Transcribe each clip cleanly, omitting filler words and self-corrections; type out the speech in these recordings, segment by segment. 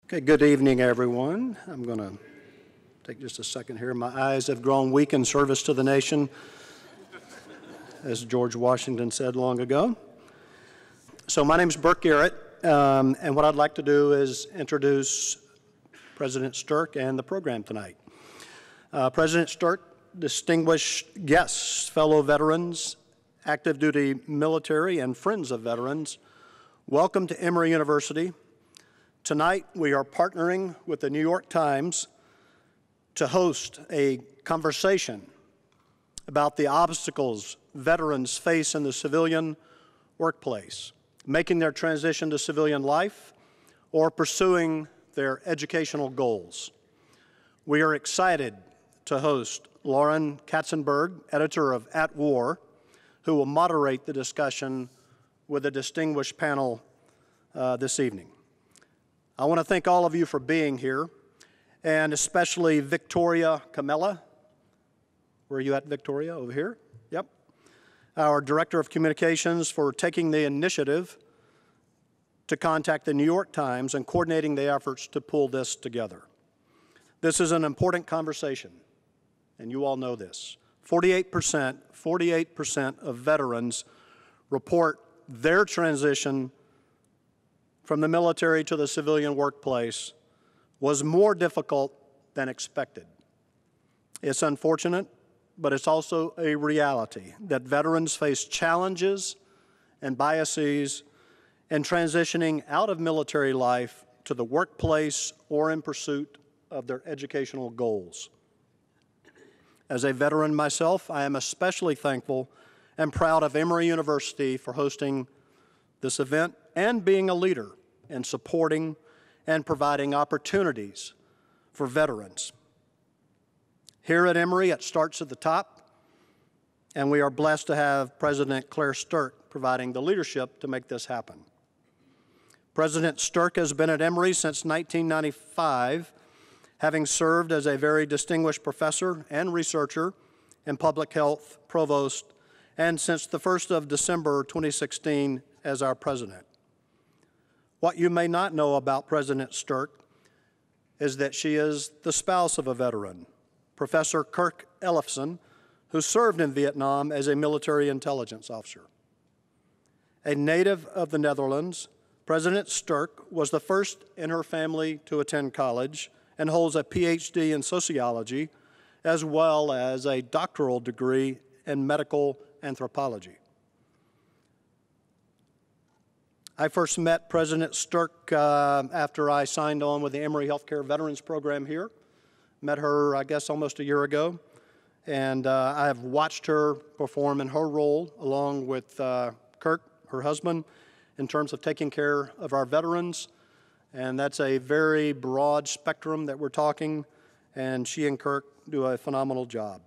Okay, good evening, everyone. I'm going to take just a second here. My eyes have grown weak in service to the nation, as George Washington said long ago. So my name is Burke Garrett, and what I'd like to do is introduce President Sterk and the program tonight. President Sterk, distinguished guests, fellow veterans, active duty military, and friends of veterans, welcome to Emory University. Tonight, we are partnering with the New York Times to host a conversation about the obstacles veterans face in the civilian workplace, making their transition to civilian life, or pursuing their educational goals. We are excited to host Lauren Katzenberg, editor of At War, who will moderate the discussion with a distinguished panel this evening. I want to thank all of you for being here, and especially Victoria Camella. Where are you at, Victoria? Over here? Yep. Our Director of Communications, for taking the initiative to contact the New York Times and coordinating the efforts to pull this together. This is an important conversation, and you all know this. 48% of veterans report their transition from the military to the civilian workplace was more difficult than expected. It's unfortunate, but it's also a reality that veterans face challenges and biases in transitioning out of military life to the workplace or in pursuit of their educational goals. As a veteran myself, I am especially thankful and proud of Emory University for hosting this event and being a leader in supporting and providing opportunities for veterans. Here at Emory, it starts at the top, and we are blessed to have President Claire Sterk providing the leadership to make this happen. President Sterk has been at Emory since 1995, having served as a very distinguished professor and researcher in public health, provost, and since the 1st of December 2016 as our president. What you may not know about President Sterk is that she is the spouse of a veteran, Professor Kirk Ellefson, who served in Vietnam as a military intelligence officer. A native of the Netherlands, President Sterk was the first in her family to attend college and holds a PhD in sociology, as well as a doctoral degree in medical anthropology. I first met President Sterk after I signed on with the Emory Healthcare Veterans Program here. Met her, I guess, almost a year ago. And I have watched her perform in her role along with Kirk, her husband, in terms of taking care of our veterans. And that's a very broad spectrum that we're talking. And she and Kirk do a phenomenal job.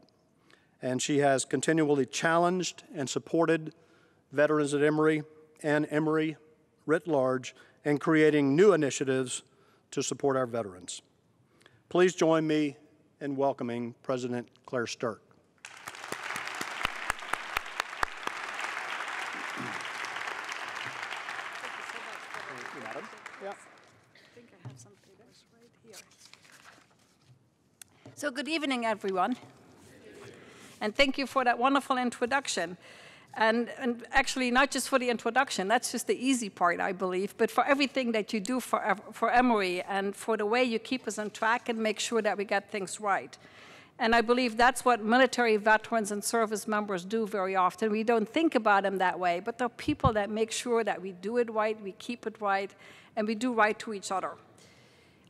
And she has continually challenged and supported veterans at Emory and Emory writ large in creating new initiatives to support our veterans. Please join me in welcoming President Claire Sterk. Thank you, madam. Yeah. I think I have some papers right here. So good evening, everyone. And thank you for that wonderful introduction. And actually, not just for the introduction, that's just the easy part, I believe, but for everything that you do for Emory and for the way you keep us on track and make sure that we get things right. And I believe that's what military veterans and service members do very often. We don't think about them that way, but they're people that make sure that we do it right, we keep it right, and we do right to each other.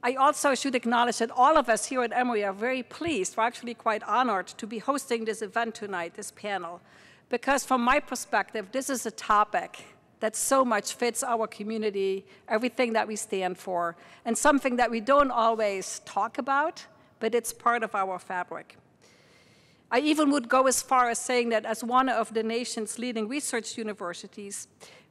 I also should acknowledge that all of us here at Emory are very pleased, we're actually quite honored to be hosting this event tonight, this panel. Because from my perspective, this is a topic that so much fits our community, everything that we stand for, and something that we don't always talk about, but it's part of our fabric. I even would go as far as saying that as one of the nation's leading research universities,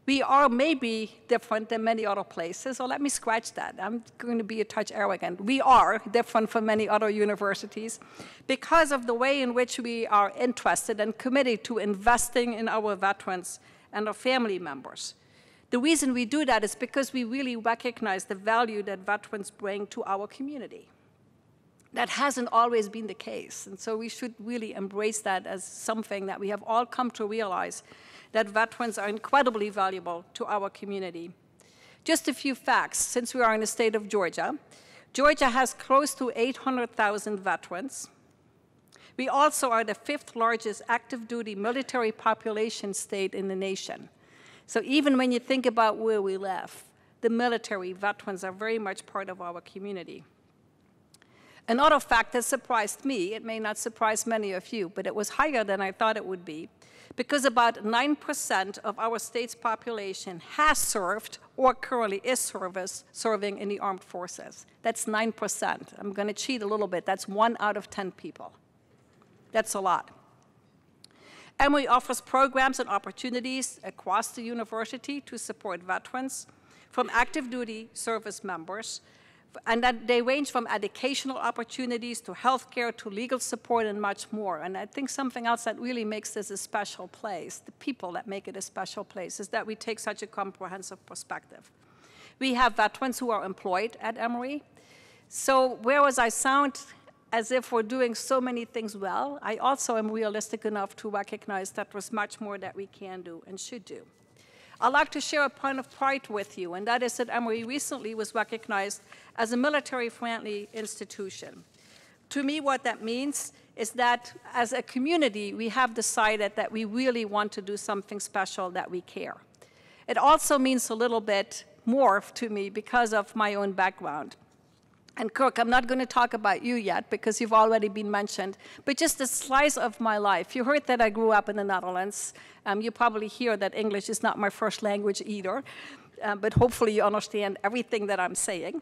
we are maybe different than many other places, or let me scratch that. I'm going to be a touch arrogant. We are different from many other universities because of the way in which we are interested and committed to investing in our veterans and our family members. The reason we do that is because we really recognize the value that veterans bring to our community. That hasn't always been the case, and so we should really embrace that as something that we have all come to realize, that veterans are incredibly valuable to our community. Just a few facts, since we are in the state of Georgia. Georgia has close to 800,000 veterans. We also are the 5th largest active duty military population state in the nation. So even when you think about where we live, the military veterans are very much part of our community. Another fact that surprised me, it may not surprise many of you, but it was higher than I thought it would be, because about 9% of our state's population has served or currently is serving in the armed forces. That's 9%. I'm going to cheat a little bit. That's 1 out of 10 people. That's a lot. Emory offers programs and opportunities across the university to support veterans, from active duty service members, and that they range from educational opportunities to healthcare to legal support and much more. And I think something else that really makes this a special place, the people that make it a special place, is that we take such a comprehensive perspective. We have veterans who are employed at Emory. So whereas I sound as if we're doing so many things well, I also am realistic enough to recognize that there's much more that we can do and should do. I'd like to share a point of pride with you, and that is that Emory recently was recognized as a military-friendly institution. To me, what that means is that as a community, we have decided that we really want to do something special, that we care. It also means a little bit more to me because of my own background. And Kirk, I'm not going to talk about you yet because you've already been mentioned, but just a slice of my life. You heard that I grew up in the Netherlands. You probably hear that English is not my first language either, but hopefully you understand everything that I'm saying.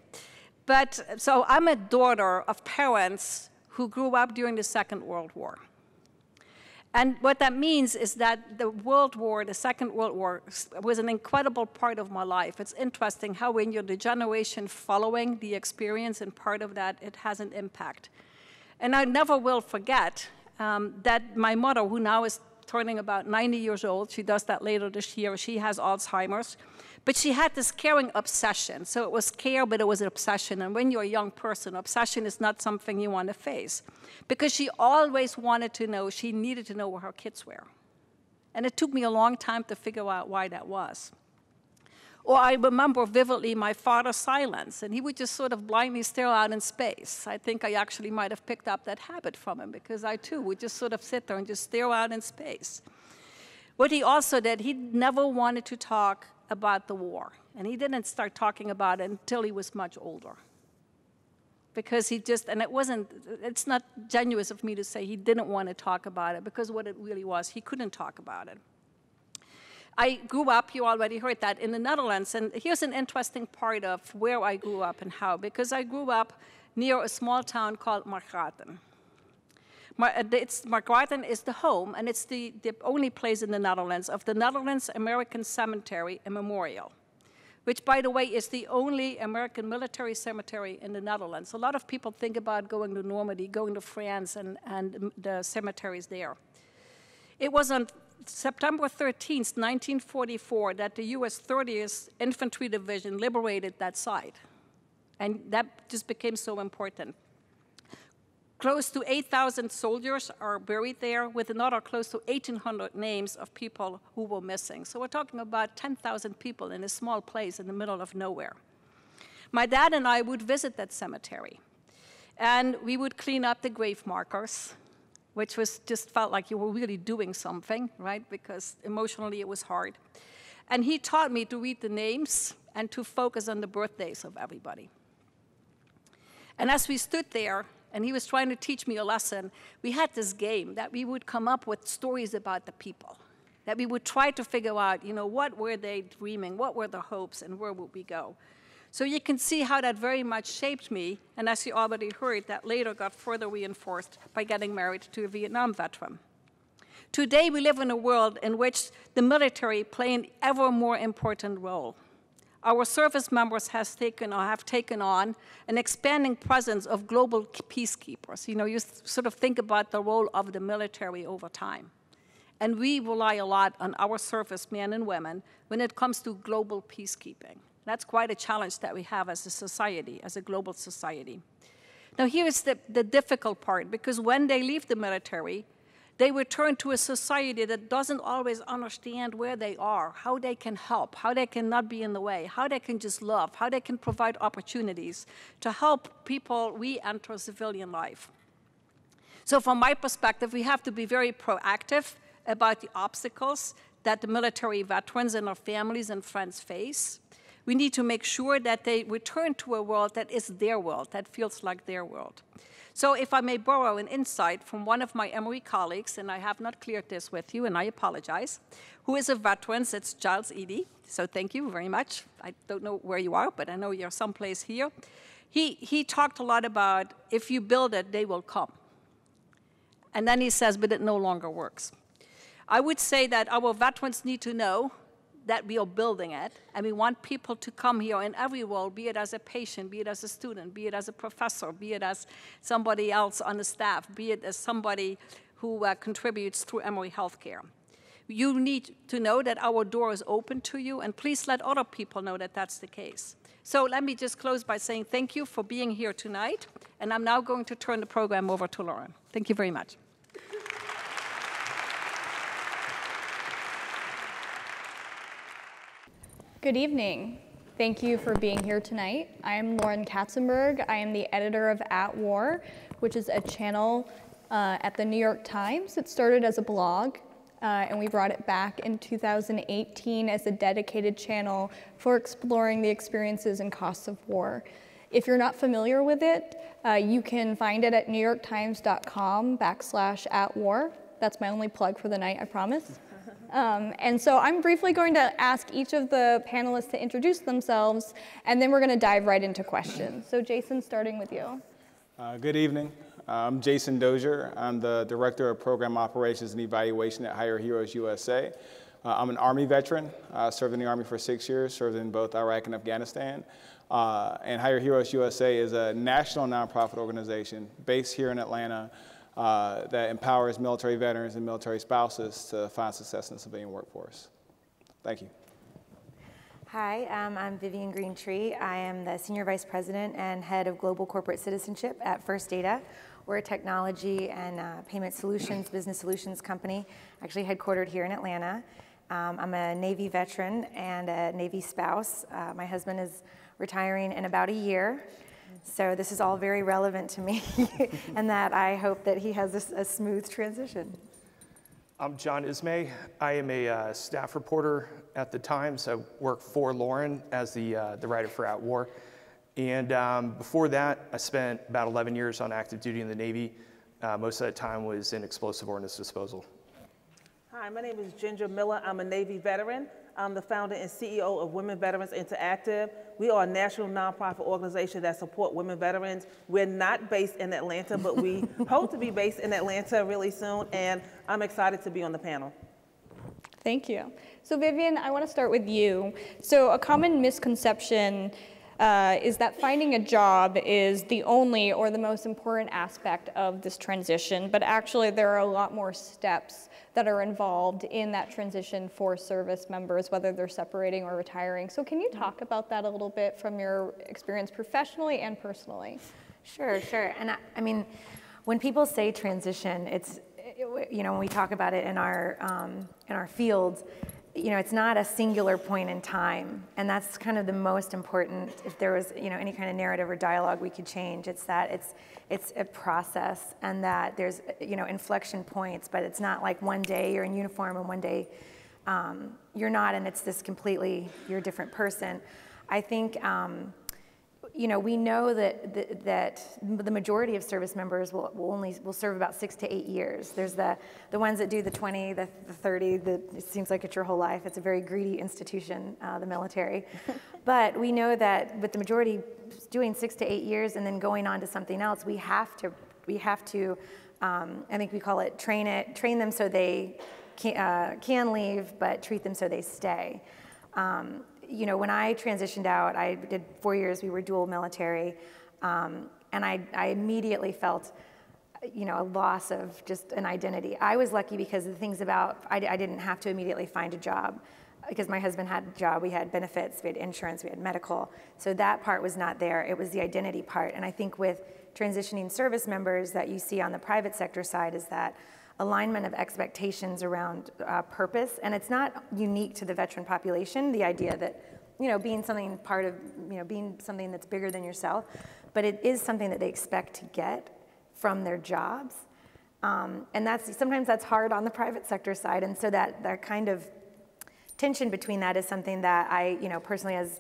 So I'm a daughter of parents who grew up during the Second World War. And what that means is that the Second World War, was an incredible part of my life. It's interesting how when you're the generation following the experience and part of that, it has an impact. And I never will forget that my mother, who now is turning about 90 years old, she does that later this year, she has Alzheimer's, but she had this caring obsession. So it was care, but it was an obsession. And when you're a young person, obsession is not something you want to face. Because she always wanted to know, she needed to know where her kids were. And it took me a long time to figure out why that was. Or I remember vividly my father's silence, and he would just sort of blindly stare out in space. I think I actually might have picked up that habit from him, because I too would just sort of sit there and just stare out in space. What he also did, he never wanted to talk about the war. And he didn't start talking about it until he was much older. Because he just, and it's not genuine of me to say he didn't want to talk about it, because what it really was, he couldn't talk about it. I grew up, you already heard that, in the Netherlands, and here's an interesting part of where I grew up and how, because I grew up near a small town called Margraten. Margraten is the home, and it's the only place in the Netherlands, of the Netherlands American Cemetery and Memorial, which, by the way, is the only American military cemetery in the Netherlands. A lot of people think about going to Normandy, going to France, and the cemeteries there. It was on September 13th, 1944, that the U.S. 30th Infantry Division liberated that site. And that just became so important. Close to 8,000 soldiers are buried there, with another close to 1,800 names of people who were missing. So we're talking about 10,000 people in a small place in the middle of nowhere. My dad and I would visit that cemetery, and we would clean up the grave markers, which just felt like you were really doing something, right? Because emotionally it was hard. And he taught me to read the names and to focus on the birthdays of everybody. And as we stood there, and he was trying to teach me a lesson, we had this game that we would come up with stories about the people, that we would try to figure out, what were they dreaming, what were their hopes, and where would we go? So you can see how that very much shaped me, and as you already heard, that later got further reinforced by getting married to a Vietnam veteran. Today, we live in a world in which the military play an ever more important role. Our service members have taken on an expanding presence of global peacekeepers. You sort of think about the role of the military over time. And we rely a lot on our servicemen and women when it comes to global peacekeeping. That's quite a challenge that we have as a society, as a global society. Now here's the difficult part, because when they leave the military, they return to a society that doesn't always understand where they are, how they can help, how they can not be in the way, how they can just love, how they can provide opportunities to help people re-enter civilian life. So from my perspective, we have to be very proactive about the obstacles that the military veterans and their families and friends face. We need to make sure that they return to a world that is their world, that feels like their world. So if I may borrow an insight from one of my Emory colleagues, and I have not cleared this with you, and I apologize, who is a veteran, it's Giles Eady. So thank you very much. I don't know where you are, but I know you're someplace here. He talked a lot about, if you build it, they will come. And then he says, but it no longer works. I would say that our veterans need to know that we are building it, and we want people to come here in every role, be it as a patient, be it as a student, be it as a professor, be it as somebody else on the staff, be it as somebody who contributes through Emory Healthcare. You need to know that our door is open to you, and please let other people know that that's the case. So let me just close by saying thank you for being here tonight, and I'm now going to turn the program over to Lauren. Thank you very much. Good evening. Thank you for being here tonight. I am Lauren Katzenberg. I am the editor of At War, which is a channel at the New York Times. It started as a blog, and we brought it back in 2018 as a dedicated channel for exploring the experiences and costs of war. If you're not familiar with it, you can find it at newyorktimes.com/atwar. That's my only plug for the night, I promise. And so I'm briefly going to ask each of the panelists to introduce themselves, and then we're going to dive right into questions. So Jason, starting with you. Good evening. I'm Jason Dozier. I'm the Director of Program Operations and Evaluation at Hire Heroes USA. I'm an Army veteran. Served in the Army for 6 years, served in both Iraq and Afghanistan. And Hire Heroes USA is a national nonprofit organization based here in Atlanta that empowers military veterans and military spouses to find success in the civilian workforce. Thank you. Hi, I'm Vivian Greentree. I am the Senior Vice President and Head of Global Corporate Citizenship at First Data. We're a technology and payment solutions, business solutions company, actually headquartered here in Atlanta. I'm a Navy veteran and a Navy spouse. My husband is retiring in about a year. So this is all very relevant to me, and that I hope that he has a smooth transition. I'm John Ismay. I am a staff reporter at the Times. I work for Lauren as the writer for At War. And before that, I spent about 11 years on active duty in the Navy. Most of that time was in explosive ordnance disposal. Hi, my name is Ginger Miller. I'm a Navy veteran. I'm the founder and CEO of Women Veterans Interactive. We are a national nonprofit organization that supports women veterans. We're not based in Atlanta, but we hope to be based in Atlanta really soon, and I'm excited to be on the panel. Thank you. So Vivian, I want to start with you. So a common misconception is that finding a job is the only or the most important aspect of this transition, but actually there are a lot more steps that are involved in that transition for service members, whether they're separating or retiring. So can you talk about that a little bit from your experience professionally and personally? Sure. And I mean, when people say transition, it's, you know, when we talk about it in our fields, you know, it's not a singular point in time, and that's kind of the most important. If there was, you know, any kind of narrative or dialogue we could change, it's that it's a process, and that there's, you know, inflection points, but it's not like one day you're in uniform and one day you're not, and it's this completely, you're a different person. I think, you know, we know that the majority of service members will serve about 6 to 8 years. There's the ones that do the 20, the 30, it seems like it's your whole life. It's a very greedy institution, the military. But we know that with the majority doing 6 to 8 years and then going on to something else, we have to, I think we call it train them so they can leave, but treat them so they stay. You know, when I transitioned out, I did 4 years, we were dual military, and I immediately felt a loss of just an identity. I was lucky because the things about, I didn't have to immediately find a job because my husband had a job, we had benefits, we had insurance, we had medical. So that part was not there. It was the identity part. And I think with transitioning service members that you see on the private sector side is that alignment of expectations around purpose. And it's not unique to the veteran population, the idea that, being something being something that's bigger than yourself, but it is something that they expect to get from their jobs. And sometimes that's hard on the private sector side. And so that kind of tension between that is something that I, personally as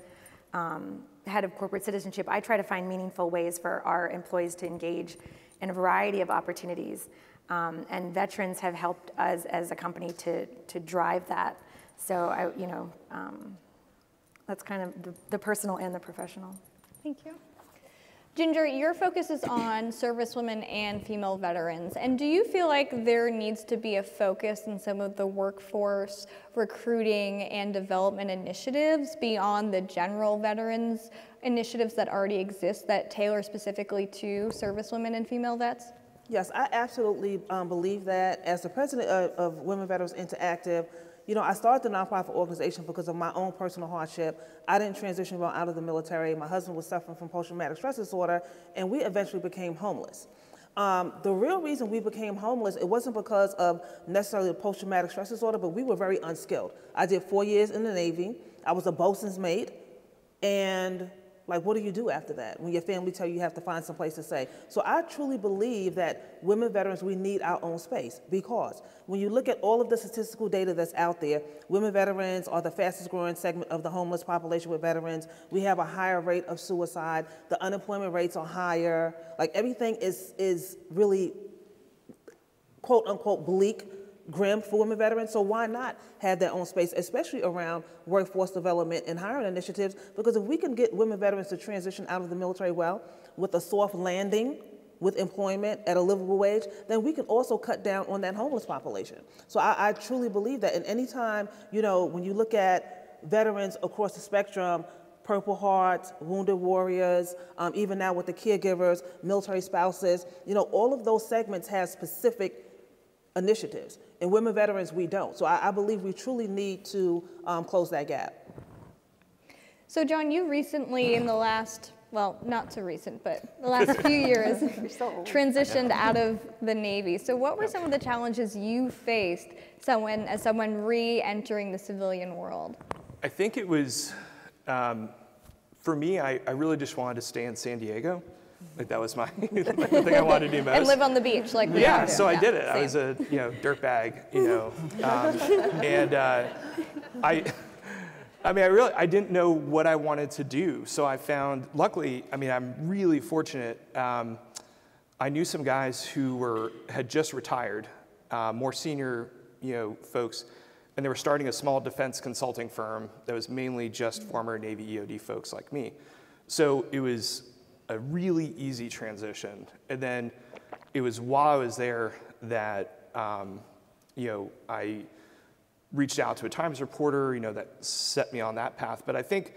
head of corporate citizenship, I try to find meaningful ways for our employees to engage in a variety of opportunities. And veterans have helped us as a company to drive that. So that's kind of the personal and the professional. Thank you. Ginger, your focus is on servicewomen and female veterans, and do you feel like there needs to be a focus in some of the workforce recruiting and development initiatives beyond the general veterans initiatives that already exist that tailor specifically to servicewomen and female vets? Yes, I absolutely believe that. As the president of Women Veterans Interactive, I started the nonprofit organization because of my own personal hardship. I didn't transition well out of the military. My husband was suffering from post-traumatic stress disorder, and we eventually became homeless. The real reason we became homeless, it wasn't because of necessarily the post-traumatic stress disorder, but we were very unskilled. I did 4 years in the Navy. I was a bosun's mate, and what do you do after that when your family tell you have to find some place to stay? So I truly believe that women veterans, we need our own space, because when you look at all of the statistical data that's out there, women veterans are the fastest growing segment of the homeless population with veterans. We have a higher rate of suicide. The unemployment rates are higher. Everything is really, quote unquote, bleak, grim for women veterans. So why not have their own space, especially around workforce development and hiring initiatives? Because if we can get women veterans to transition out of the military well with a soft landing with employment at a livable wage, then we can also cut down on that homeless population. So I truly believe that. And anytime, when you look at veterans across the spectrum, Purple Hearts, Wounded Warriors, even now with the caregivers, military spouses, all of those segments have specific initiatives. And women veterans, we don't. So I believe we truly need to close that gap. So John, you recently in the last, well, not so recent, but the last few years, transitioned out of the Navy. So what were some of the challenges you faced as someone re-entering the civilian world? I think it was, for me, I really just wanted to stay in San Diego. That was my the thing I wanted to do most. And live on the beach, like we all do. So I did it. Same. I was a dirtbag, and I didn't know what I wanted to do. So I found, luckily, I'm really fortunate. I knew some guys who had just retired, more senior, folks, and they were starting a small defense consulting firm that was mainly just former Navy EOD folks like me. So it was a really easy transition. And then it was while I was there that, I reached out to a Times reporter, that set me on that path. But I think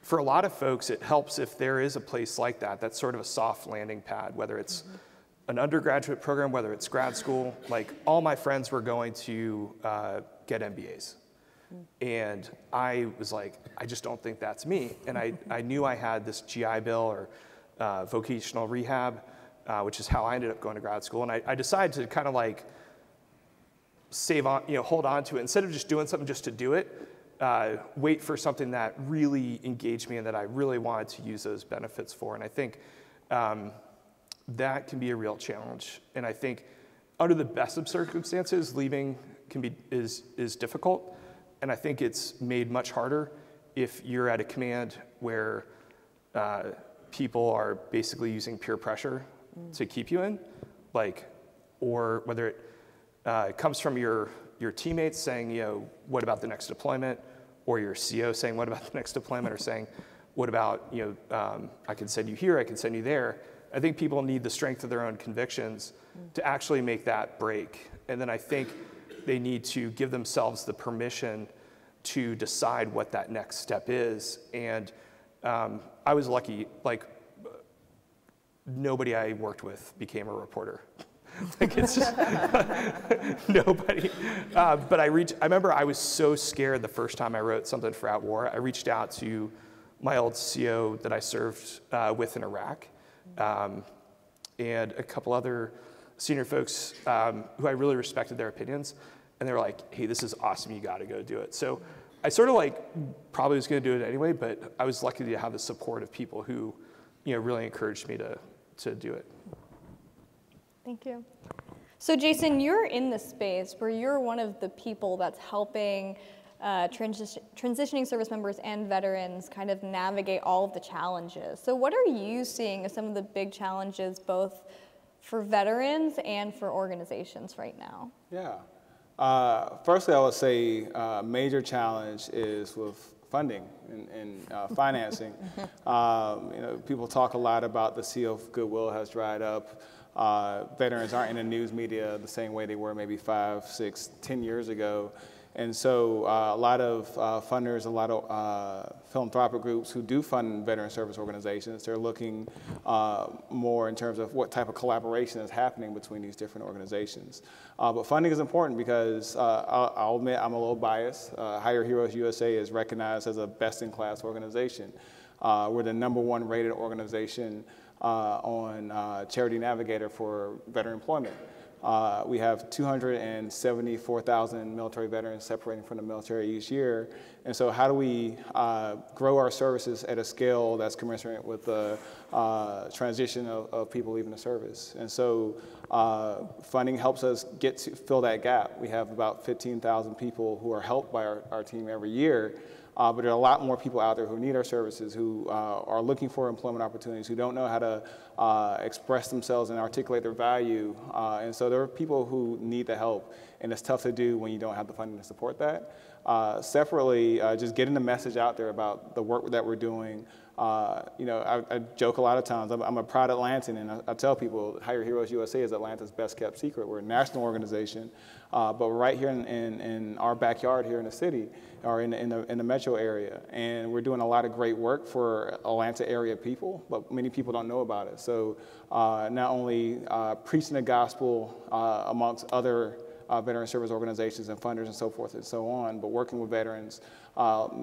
for a lot of folks, it helps if there is a place like that, that's sort of a soft landing pad, whether it's an undergraduate program, whether it's grad school. All my friends were going to get MBAs. And I was like, I just don't think that's me. And I knew I had this GI Bill or vocational rehab, which is how I ended up going to grad school. And I decided to kind of save on, hold on to it. Instead of just doing something just to do it, wait for something that really engaged me and that I really wanted to use those benefits for. And I think that can be a real challenge. And I think under the best of circumstances, leaving is difficult. And I think it's made much harder if you're at a command where people are basically using peer pressure to keep you in, or whether it comes from your teammates saying, what about the next deployment, or your CO saying, what about the next deployment, or saying, what about, I can send you here, I can send you there. I think people need the strength of their own convictions to actually make that break. And then I think they need to give themselves the permission to decide what that next step is. And I was lucky, nobody I worked with became a reporter. Like it's just nobody. But I remember I was so scared the first time I wrote something for At War. I reached out to my old CO that I served with in Iraq, and a couple other senior folks who I really respected their opinions, and they were like, hey, this is awesome, you gotta go do it. So I sort of like probably was gonna do it anyway, but I was lucky to have the support of people who, really encouraged me to do it. Thank you. So Jason, you're in the space where you're one of the people that's helping transitioning service members and veterans kind of navigate all of the challenges. So what are you seeing as some of the big challenges both for veterans and for organizations right now? Yeah. Firstly, I would say a major challenge is with funding and financing. People talk a lot about the sea of goodwill has dried up. Veterans aren't in the news media the same way they were maybe 5, 6, 10 years ago. And so a lot of funders, a lot of philanthropic groups who do fund veteran service organizations, they're looking more in terms of what type of collaboration is happening between these different organizations. But funding is important because I'll admit I'm a little biased. Hire Heroes USA is recognized as a best-in-class organization. We're the #1 rated organization on Charity Navigator for veteran employment. We have 274,000 military veterans separating from the military each year. And so how do we grow our services at a scale that's commensurate with the transition of people leaving the service? And so funding helps us fill that gap. We have about 15,000 people who are helped by our team every year. But there are a lot more people out there who need our services, who are looking for employment opportunities, who don't know how to express themselves and articulate their value. And so there are people who need the help, and it's tough to do when you don't have the funding to support that. Separately, just getting the message out there about the work that we're doing. I joke a lot of times, I'm a proud Atlantan, and I tell people Hire Heroes USA is Atlanta's best kept secret. We're a national organization, but we're right here in our backyard here in the city, or in the metro area. And we're doing a lot of great work for Atlanta area people, but many people don't know about it. So not only preaching the gospel amongst other veteran service organizations and funders and so forth and so on, but working with veterans,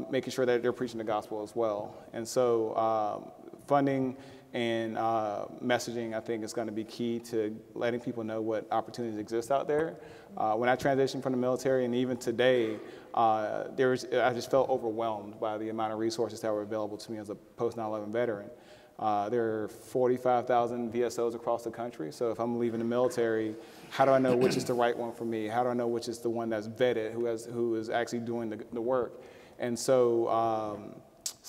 making sure that they're preaching the gospel as well. And so funding and messaging, I think, is going to be key to letting people know what opportunities exist out there. When I transitioned from the military, and even today, I just felt overwhelmed by the amount of resources that were available to me as a post 9/11 veteran. There are 45,000 VSOs across the country, so if I'm leaving the military, how do I know which is the right one for me? How do I know which is the one that's vetted, who is actually doing the work? And so,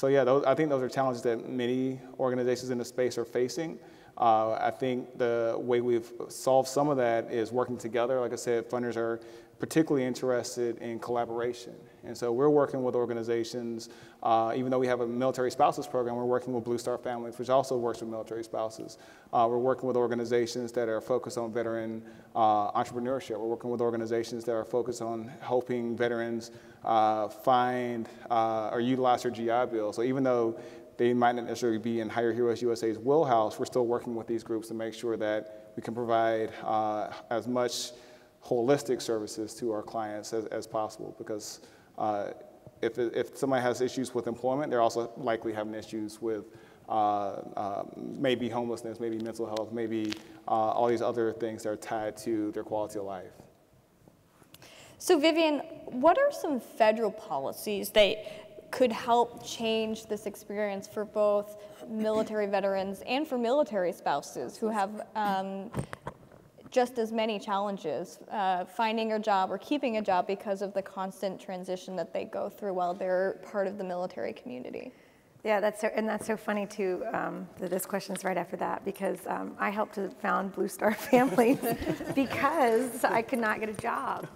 yeah, I think those are challenges that many organizations in the space are facing. I think the way we've solved some of that is working together. Like I said, funders are particularly interested in collaboration. And so we're working with organizations, even though we have a military spouses program, we're working with Blue Star Families, which also works with military spouses. We're working with organizations that are focused on veteran entrepreneurship. We're working with organizations that are focused on helping veterans find or utilize their GI Bill. So even though they might not necessarily be in Hire Heroes USA's wheelhouse, we're still working with these groups to make sure that we can provide as much holistic services to our clients as possible, because if somebody has issues with employment, they're also likely having issues with maybe homelessness, maybe mental health, maybe all these other things that are tied to their quality of life. So Vivian, what are some federal policies that could help change this experience for both military veterans and for military spouses who have just as many challenges finding a job or keeping a job because of the constant transition that they go through while they're part of the military community? Yeah, that's so funny too, that this question's right after that, because I helped to found Blue Star Families because I could not get a job.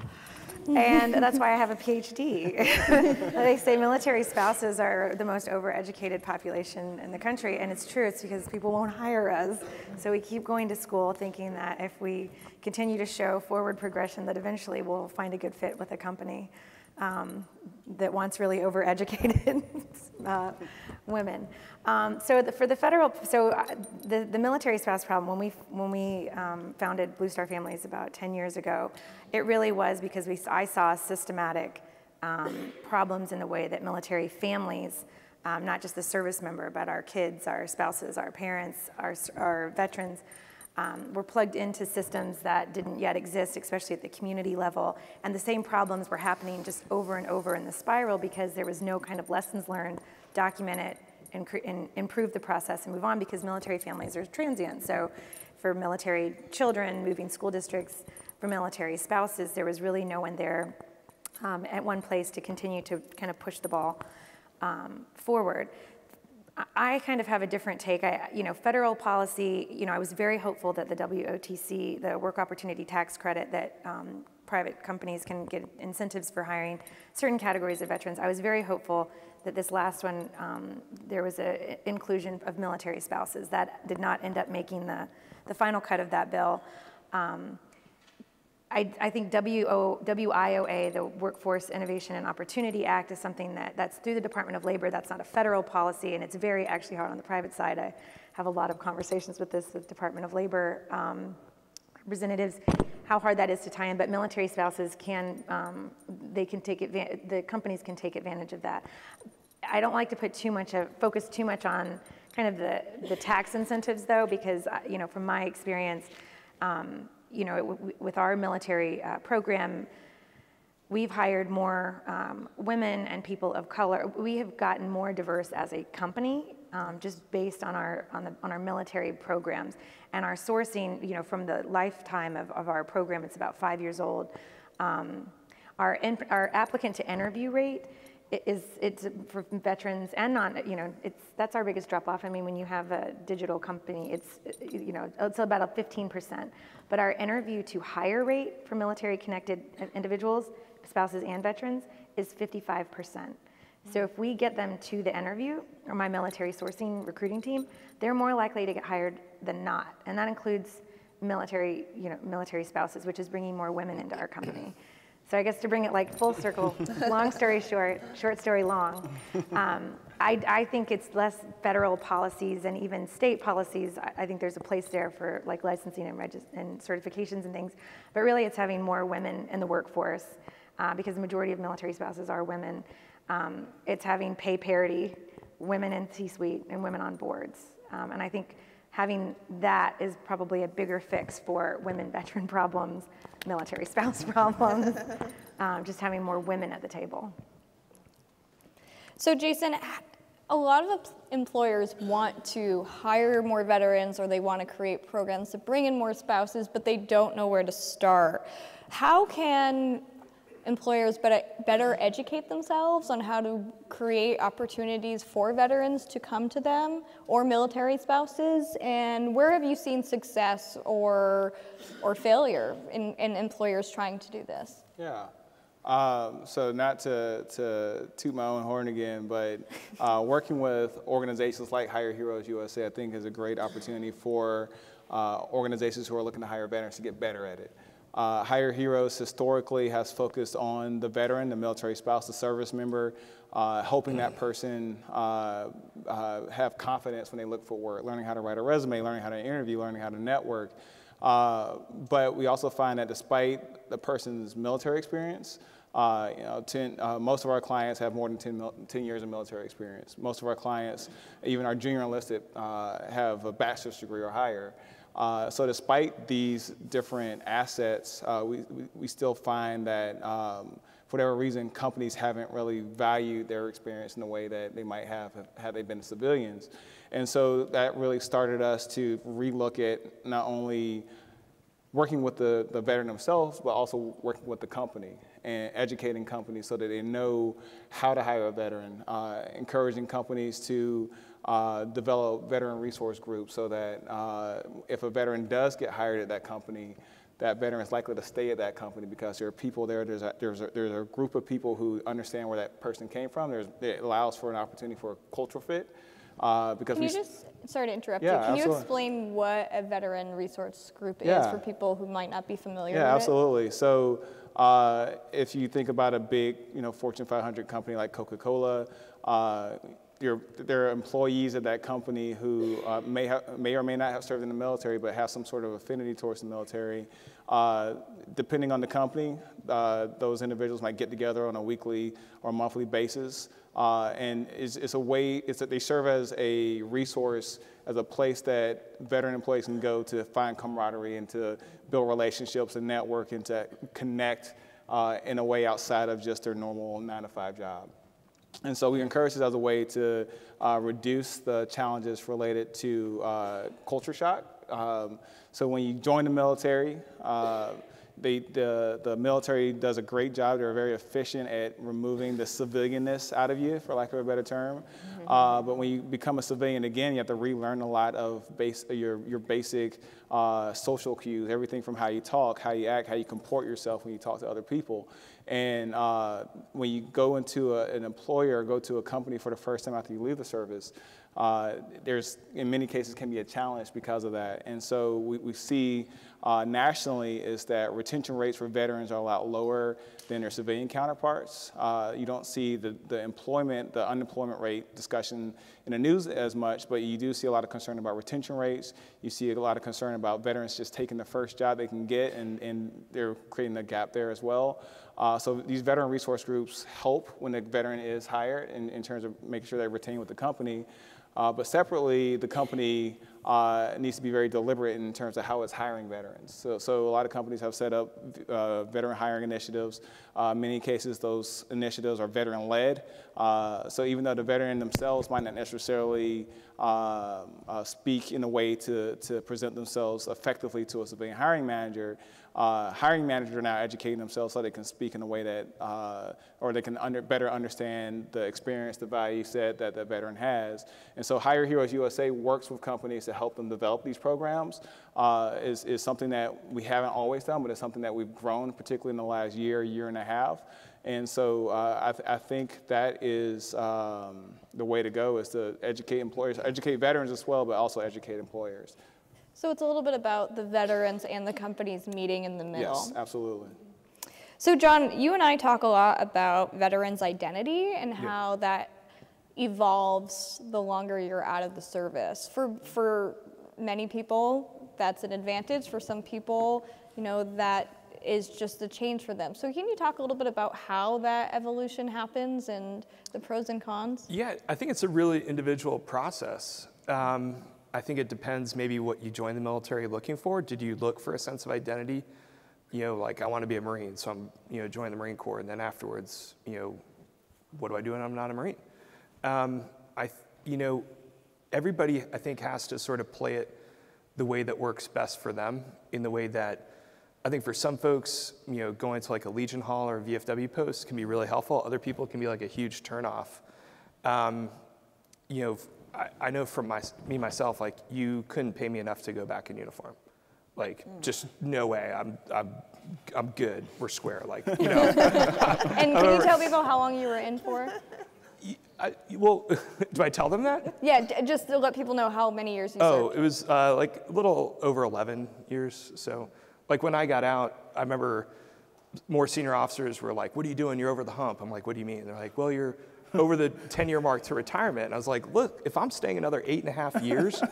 And that's why I have a PhD. They say military spouses are the most overeducated population in the country, and it's true. It's because people won't hire us. So we keep going to school thinking that if we continue to show forward progression, that eventually we'll find a good fit with a company. that wants really overeducated women. For the federal, the military spouse problem, when we founded Blue Star Families about 10 years ago, it really was because I saw systematic problems in the way that military families, not just the service member, but our kids, our spouses, our parents, our veterans, were plugged into systems that didn't yet exist, especially at the community level. And the same problems were happening just over and over in the spiral because there was no kind of lessons learned, document it, and improve the process and move on, because military families are transient. So for military children, moving school districts, for military spouses, there was really no one there at one place to continue to kind of push the ball forward. I kind of have a different take. Federal policy, I was very hopeful that the WOTC, the Work Opportunity Tax Credit, that private companies can get incentives for hiring certain categories of veterans. I was very hopeful that this last one, there was an inclusion of military spouses. That did not end up making the final cut of that bill. I think WIOA, the Workforce Innovation and Opportunity Act, is something that's through the Department of Labor. That's not a federal policy, and it's very actually hard on the private side. I have a lot of conversations with Department of Labor representatives, how hard that is to tie in, but military spouses can take advantage, the companies can take advantage of that. I don't like to focus too much on kind of the tax incentives though, because from my experience, with our military program, we've hired more women and people of color. We have gotten more diverse as a company, just based on our military programs. And our sourcing, from the lifetime of our program, it's about 5 years old. Our applicant to interview rate it's for veterans and that's our biggest drop off. I mean, when you have a digital company, it's about 15%. But our interview to hire rate for military connected individuals, spouses and veterans, is 55%. So if we get them to the interview, or my military sourcing recruiting team, they're more likely to get hired than not. And that includes military spouses, which is bringing more women into our company. So I guess to bring it full circle, long story short, short story long, I think it's less federal policies and even state policies. I think there's a place there for licensing and certifications and things, but really it's having more women in the workforce because the majority of military spouses are women. It's having pay parity, women in C-suite and women on boards. And I think having that is probably a bigger fix for women veteran problems, military spouse problems, just having more women at the table. So Jason, a lot of employers want to hire more veterans, or they want to create programs to bring in more spouses, but they don't know where to start. How can employers better educate themselves on how to create opportunities for veterans to come to them, or military spouses? And where have you seen success or failure in employers trying to do this? Yeah. So not to toot my own horn again, but working with organizations like Hire Heroes USA, I think is a great opportunity for organizations who are looking to hire veterans to get better at it. Hire Heroes historically has focused on the veteran, the military spouse, the service member, helping that person have confidence when they look for work, learning how to write a resume, learning how to interview, learning how to network. But we also find that despite the person's military experience, most of our clients have more than 10 years of military experience. Most of our clients, even our junior enlisted, have a bachelor's degree or higher. So despite these different assets, we still find that for whatever reason, companies haven't really valued their experience in the way that they might have had they been civilians. And so that really started us to relook at not only working with the veteran themselves, but also working with the company and educating companies so that they know how to hire a veteran, encouraging companies to develop veteran resource groups so that if a veteran does get hired at that company, that veteran is likely to stay at that company because there are people there. There's a group of people who understand where that person came from. It allows for an opportunity for a cultural fit. Because Can you just, sorry to interrupt you, Yeah, can you absolutely. explain what a veteran resource group is Yeah. for people who might not be familiar Yeah, with absolutely. So if you think about a big, Fortune 500 company like Coca-Cola, there are employees at that company who may or may not have served in the military, but have some sort of affinity towards the military. Depending on the company, those individuals might get together on a weekly or monthly basis. And it's a way, that they serve as a resource, as a place that veteran employees can go to find camaraderie and to build relationships and network and to connect in a way outside of just their normal 9-to-5 job. And so we encourage this as a way to reduce the challenges related to culture shock. So when you join the military, the military does a great job. They're very efficient at removing the civilianness out of you, for lack of a better term. But when you become a civilian again, you have to relearn a lot of your basic social cues, everything from how you talk, how you act, how you comport yourself when you talk to other people. And when you go into an employer or go to a company for the first time after you leave the service, there's, in many cases, can be a challenge because of that. And so we see nationally is that retention rates for veterans are a lot lower than their civilian counterparts. You don't see the unemployment rate discussion in the news as much, but you do see a lot of concern about retention rates. You see a lot of concern about veterans just taking the first job they can get, and they're creating a gap there as well. So these veteran resource groups help when the veteran is hired in terms of making sure they retain with the company. But separately, the company needs to be very deliberate in terms of how it's hiring veterans. So a lot of companies have set up veteran hiring initiatives. In many cases, those initiatives are veteran-led. So even though the veteran themselves might not necessarily speak in a way to present themselves effectively to a civilian hiring managers are now educating themselves so they can speak in a way that, or they can better understand the experience, the value set that the veteran has. And so Hire Heroes USA works with companies to help them develop these programs. Is something that we haven't always done, but it's something that we've grown, particularly in the last year and a half. And so I think that is the way to go, is to educate employers, educate veterans as well, but also educate employers. So it's a little bit about the veterans and the companies meeting in the middle. Yes, absolutely. So John, you and I talk a lot about veterans' identity and how that evolves the longer you're out of the service. For many people, that's an advantage. For some people, that is just a change for them. So can you talk a little bit about how that evolution happens and the pros and cons? Yeah, I think it's a really individual process. I think it depends maybe what you join the military looking for. Did you look for a sense of identity? Like I want to be a Marine, so I'm, join the Marine Corps, and then afterwards, what do I do when I'm not a Marine? Everybody I think has to sort of play it the way that works best for them, in the way that I think for some folks, going to like a Legion Hall or a VFW post can be really helpful. Other people can be like a huge turnoff. I know from myself, like you couldn't pay me enough to go back in uniform. Like, just no way. I'm good. We're square. Like, And can you tell people how long you were in for? Well, do I tell them that? Yeah, just to let people know how many years you served. Oh, it was like a little over 11 years. So, like when I got out, I remember more senior officers were like, "What are you doing? You're over the hump." I'm like, "What do you mean?" And they're like, "Well, you're over the 10-year mark to retirement." And I was like, "Look, if I'm staying another 8.5 years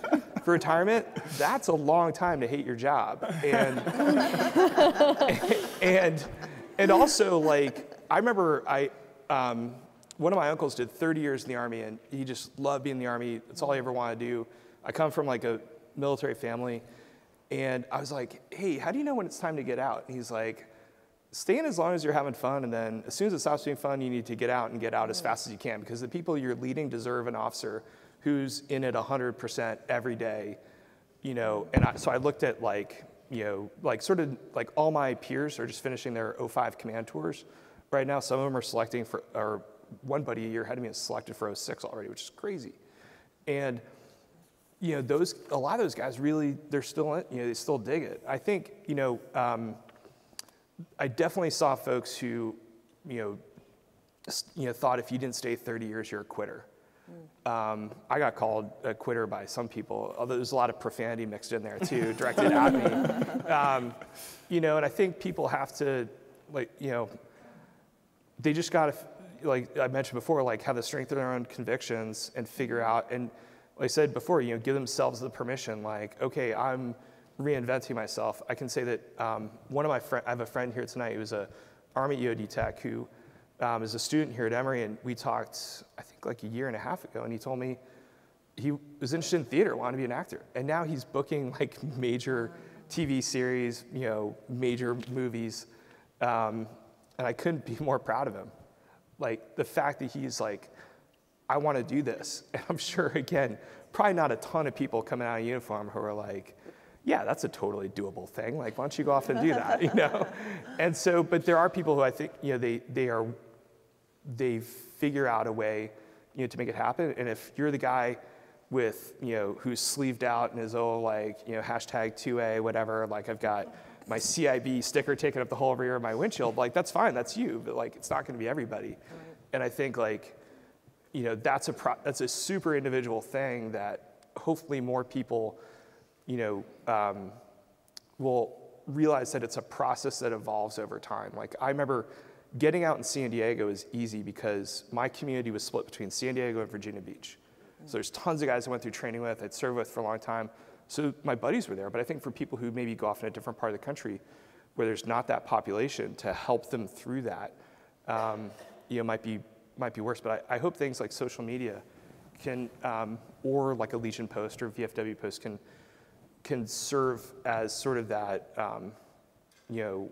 for retirement, that's a long time to hate your job." And also, like, I remember one of my uncles did 30 years in the Army, and he just loved being in the Army. That's all he ever wanted to do. I come from like a military family, and I was like, "Hey, how do you know when it's time to get out?" And he's like, "Stay in as long as you're having fun, and then as soon as it stops being fun, you need to get out and get out as fast as you can, because the people you're leading deserve an officer who's in it 100% every day." So I looked at like sort of like all my peers are just finishing their 05 command tours right now. Some of them are selecting for, or one buddy a year ahead of me is selected for 06 already, which is crazy. And a lot of those guys really, they're still in, they still dig it. I think, I definitely saw folks who, thought if you didn't stay 30 years, you're a quitter. I got called a quitter by some people, although there's a lot of profanity mixed in there too, directed at me. You know, and I think people have to, like, you know, they just got to, like I mentioned before, like have the strength of their own convictions and figure out, and like I said before, you know, give themselves the permission, like, okay, I'm reinventing myself. I can say that one of my friends, I have a friend here tonight who's a Army EOD tech who is a student here at Emory, and we talked, I think like a year and a half ago, and he told me he was interested in theater, wanted to be an actor, and now he's booking like major TV series, you know, major movies, and I couldn't be more proud of him. Like the fact that he's like, I want to do this, and I'm sure, again, probably not a ton of people coming out of uniform who are like, yeah, that's a totally doable thing. Like, why don't you go off and do that, you know? And so, but there are people who I think, you know, they figure out a way, you know, to make it happen. And if you're the guy with, you know, who's sleeved out and is, oh, like, you know, hashtag 2A, whatever, like I've got my CIB sticker taking up the whole rear of my windshield, like that's fine, that's you, but like it's not gonna be everybody. Right. And I think like, you know, that's a super individual thing that hopefully more people, you know, will realize that it's a process that evolves over time. Like I remember getting out in San Diego is easy because my community was split between San Diego and Virginia Beach. So there's tons of guys I went through training with, I'd served with for a long time. So my buddies were there, but I think for people who maybe go off in a different part of the country where there's not that population, to help them through that, you know, might be worse. But I hope things like social media can, or like a Legion post or VFW post can serve as sort of that, you know,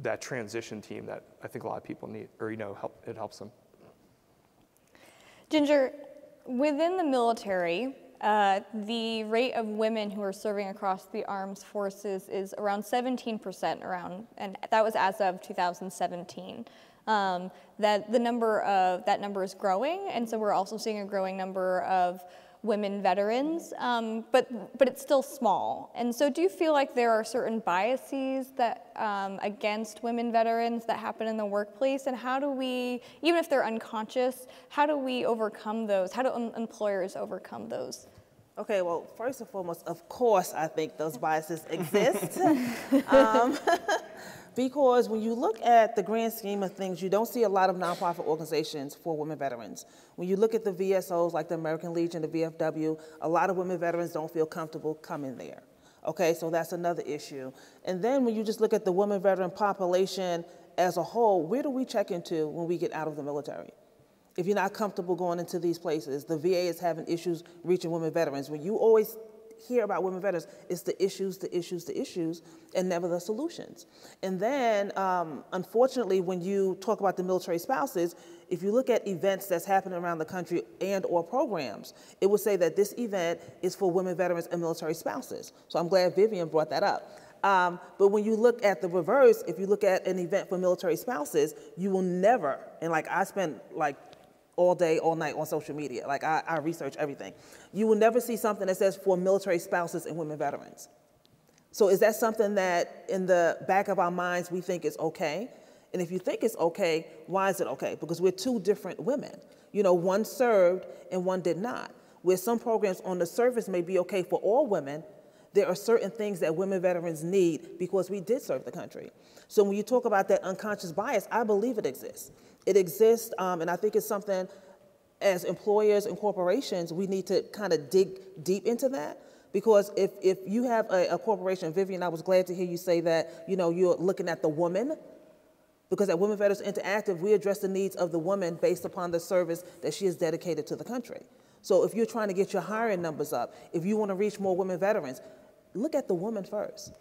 that transition team that I think a lot of people need, or, you know, it helps them. Ginger, within the military, the rate of women who are serving across the armed forces is around 17%, and that was as of 2017. That number is growing, and so we're also seeing a growing number of women veterans, but it's still small. And so do you feel like there are certain biases that against women veterans that happen in the workplace, and how do we, even if they're unconscious, how do we overcome those? How do employers overcome those? Okay, well, first and foremost, of course, I think those biases exist. Because when you look at the grand scheme of things, you don't see a lot of nonprofit organizations for women veterans. When you look at the VSOs like the American Legion, the VFW, a lot of women veterans don't feel comfortable coming there. Okay, so that's another issue. And then when you just look at the women veteran population as a whole, where do we check into when we get out of the military? If you're not comfortable going into these places, the VA is having issues reaching women veterans. When you always hear about women veterans, it's the issues, and never the solutions. And then, unfortunately, when you talk about the military spouses, if you look at events that's happening around the country and or programs, it would say that this event is for women veterans and military spouses. So I'm glad Vivian brought that up. But when you look at the reverse, if you look at an event for military spouses, you will never, and like I spend like all day, all night on social media. Like I research everything. You will never see something that says for military spouses and women veterans. So is that something that in the back of our minds we think is okay? And if you think it's okay, why is it okay? Because we're two different women. You know, one served and one did not. Where some programs on the surface may be okay for all women, there are certain things that women veterans need because we did serve the country. So when you talk about that unconscious bias, I believe it exists. It exists, and I think it's something as employers and corporations, we need to kind of dig deep into that. Because if you have a corporation, Vivian, I was glad to hear you say that, you know, you're looking at the woman, because at Women Veterans Interactive, we address the needs of the woman based upon the service that she has dedicated to the country. So if you're trying to get your hiring numbers up, if you want to reach more women veterans, look at the woman first.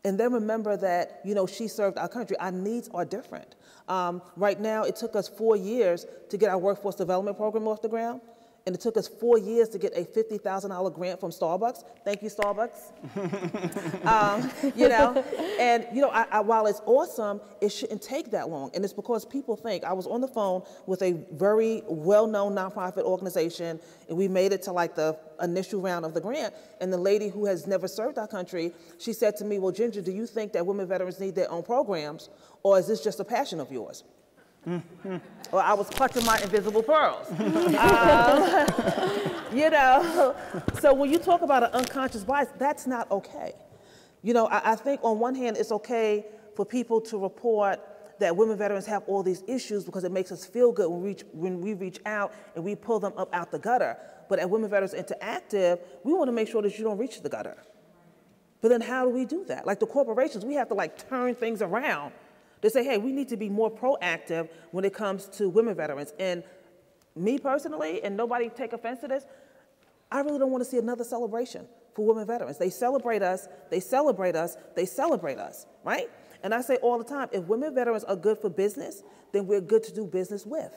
And then remember that, you know, she served our country. Our needs are different. Right now, it took us 4 years to get our workforce development program off the ground. And it took us 4 years to get a $50,000 grant from Starbucks. Thank you, Starbucks. You know, and you know, while it's awesome, it shouldn't take that long. And it's because people think, I was on the phone with a very well-known nonprofit organization, and we made it to like the initial round of the grant. And the lady who has never served our country, she said to me, well, Ginger, do you think that women veterans need their own programs, or is this just a passion of yours? Or I was clutching my invisible pearls. You know, so when you talk about an unconscious bias, that's not okay. You know, I think on one hand, it's okay for people to report that women veterans have all these issues because it makes us feel good when we reach out and we pull them up out the gutter. But at Women Veterans Interactive, we want to make sure that you don't reach the gutter. But then how do we do that? Like the corporations, we have to like turn things around to say, hey, we need to be more proactive when it comes to women veterans. And me personally, and nobody take offense to this, I really don't want to see another celebration for women veterans. They celebrate us, they celebrate us, they celebrate us, right? And I say all the time, if women veterans are good for business, then we're good to do business with.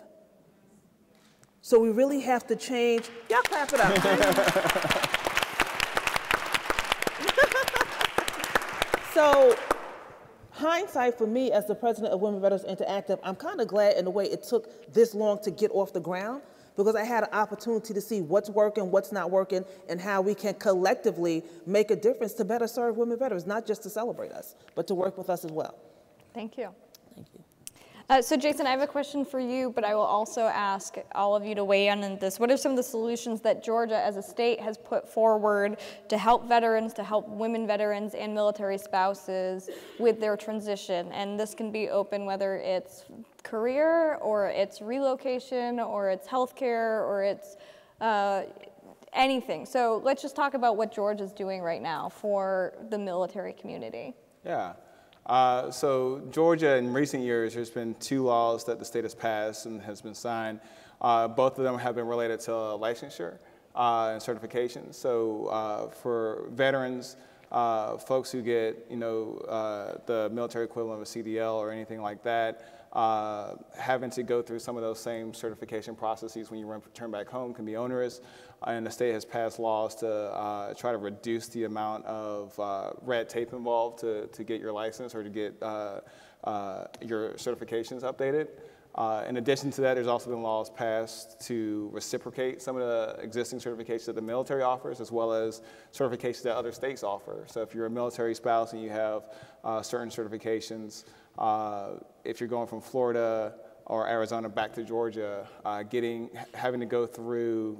So we really have to change. Y'all clap it up. So hindsight for me as the president of Women Veterans Interactive, I'm kind of glad in the way it took this long to get off the ground, because I had an opportunity to see what's working, what's not working, and how we can collectively make a difference to better serve women veterans, not just to celebrate us, but to work with us as well. Thank you. Thank you. So Jason, I have a question for you, but I will also ask all of you to weigh in on this. What are some of the solutions that Georgia as a state has put forward to help veterans, to help women veterans and military spouses with their transition? And this can be open whether it's career or it's relocation or it's healthcare or it's anything. So let's just talk about what Georgia's doing right now for the military community. Yeah. So Georgia, in recent years, there's been 2 laws that the state has passed and has been signed. Both of them have been related to licensure and certification. So for veterans, folks who get, the military equivalent of a CDL or anything like that, having to go through some of those same certification processes when you return back home can be onerous. And the state has passed laws to try to reduce the amount of red tape involved to get your license or to get your certifications updated. In addition to that, there's also been laws passed to reciprocate some of the existing certifications that the military offers, as well as certifications that other states offer. So if you're a military spouse and you have certain certifications, if you're going from Florida or Arizona back to Georgia, having to go through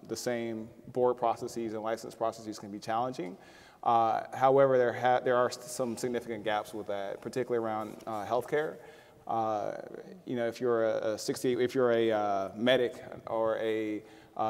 the same board processes and license processes can be challenging. However, there are some significant gaps with that, particularly around healthcare. If you're a medic or a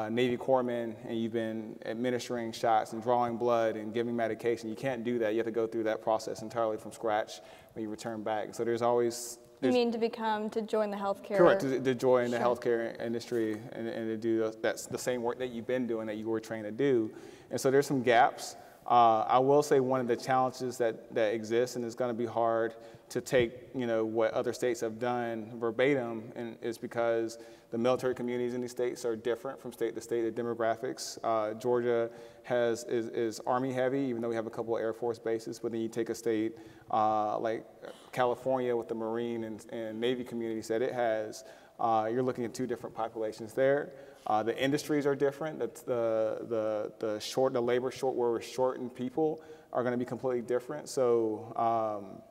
Navy corpsman and you've been administering shots and drawing blood and giving medication, you can't do that. You have to go through that process entirely from scratch when you return back. So you mean to join the healthcare? Correct, to join the healthcare industry and to do that's the same work that you've been doing, that you were trained to do. And so there's some gaps. I will say one of the challenges that exists, and it's going to be hard to take what other states have done verbatim, and is because the military communities in these states are different from state to state. The demographics, Georgia is Army heavy, even though we have a couple of Air Force bases. But then you take a state like California with the Marine and Navy communities that it has, you're looking at 2 different populations there. The industries are different. The labor short, where we're shortened people, are going to be completely different. So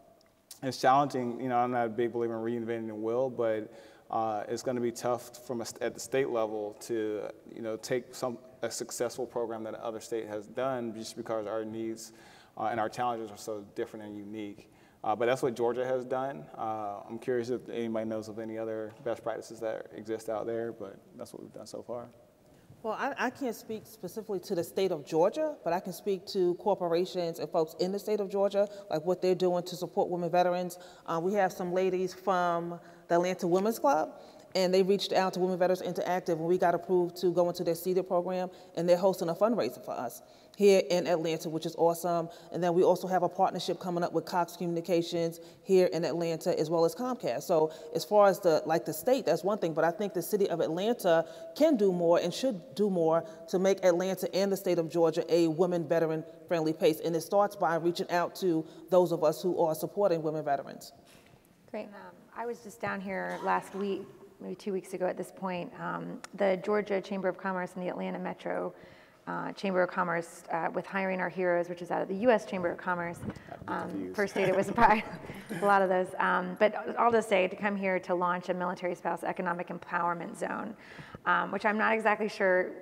it's challenging. I'm not a big believer in reinventing the wheel, but it's going to be tough at the state level to take a successful program that another state has done, just because our needs and our challenges are so different and unique. But that's what Georgia has done. I'm curious if anybody knows of any other best practices that exist out there, but that's what we've done so far. Well, I can't speak specifically to the state of Georgia, but I can speak to corporations and folks in the state of Georgia, like what they're doing to support women veterans. We have some ladies from the Atlanta Women's Club, and they reached out to Women Veterans Interactive, and we got approved to go into their seeded program, and they're hosting a fundraiser for us here in Atlanta, which is awesome. And then we also have a partnership coming up with Cox Communications here in Atlanta, as well as Comcast. So as far as the state, that's one thing, but I think the city of Atlanta can do more and should do more to make Atlanta and the state of Georgia a women veteran friendly place. And it starts by reaching out to those of us who are supporting women veterans. Great. I was just down here last week, maybe 2 weeks ago at this point. The Georgia Chamber of Commerce and the Atlanta Metro Chamber of Commerce with Hiring Our Heroes, which is out of the U.S. Chamber of Commerce. First date, it was a lot of those. But I'll just say to come here to launch a military spouse economic empowerment zone, which I'm not exactly sure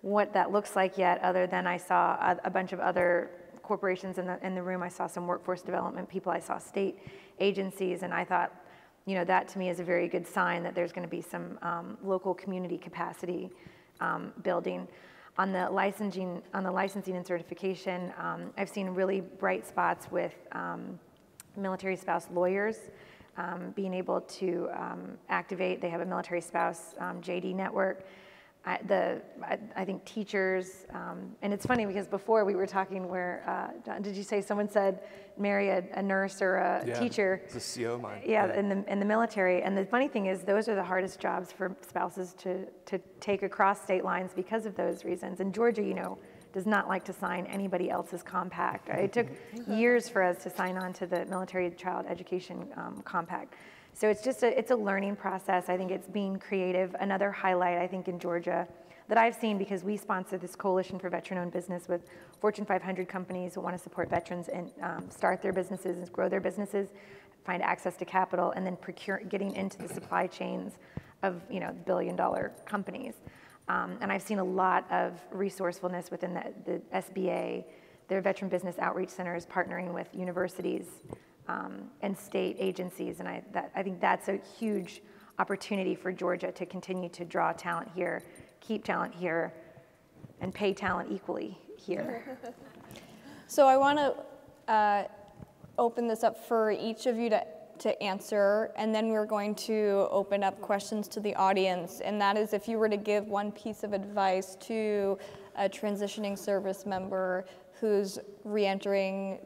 what that looks like yet, other than I saw a bunch of other corporations in the room. I saw some workforce development people. I saw state agencies, and I thought, you know, that to me is a very good sign that there's going to be some local community capacity building. On the licensing and certification, I've seen really bright spots with military spouse lawyers being able to activate. They have a military spouse JD network. I think teachers, and it's funny because before we were talking where, did you say someone said marry a nurse or a teacher? It's a CO of mine. Yeah, in the military. And the funny thing is those are the hardest jobs for spouses to take across state lines because of those reasons. And Georgia, you know, does not like to sign anybody else's compact. It took years for us to sign on to the Military Child Education Compact. So it's just it's a learning process. I think it's being creative. Another highlight, I think, in Georgia that I've seen, because we sponsor this coalition for veteran-owned business with Fortune 500 companies who want to support veterans and start their businesses and grow their businesses, find access to capital, and then getting into the supply chains of, you know, billion-dollar companies. And I've seen a lot of resourcefulness within the SBA, their Veteran Business Outreach Centers partnering with universities and state agencies, and I think that's a huge opportunity for Georgia to continue to draw talent here, keep talent here, and pay talent equally here. So I want to open this up for each of you to answer, and then we're going to open up questions to the audience, and that is if you were to give one piece of advice to a transitioning service member who's re-entering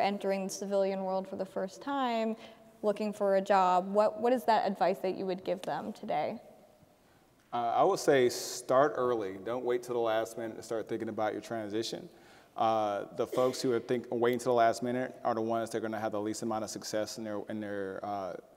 entering the civilian world for the first time, looking for a job, what is that advice that you would give them today? I would say start early. Don't wait till the last minute to start thinking about your transition. The folks who are waiting till the last minute are the ones that are going to have the least amount of success in their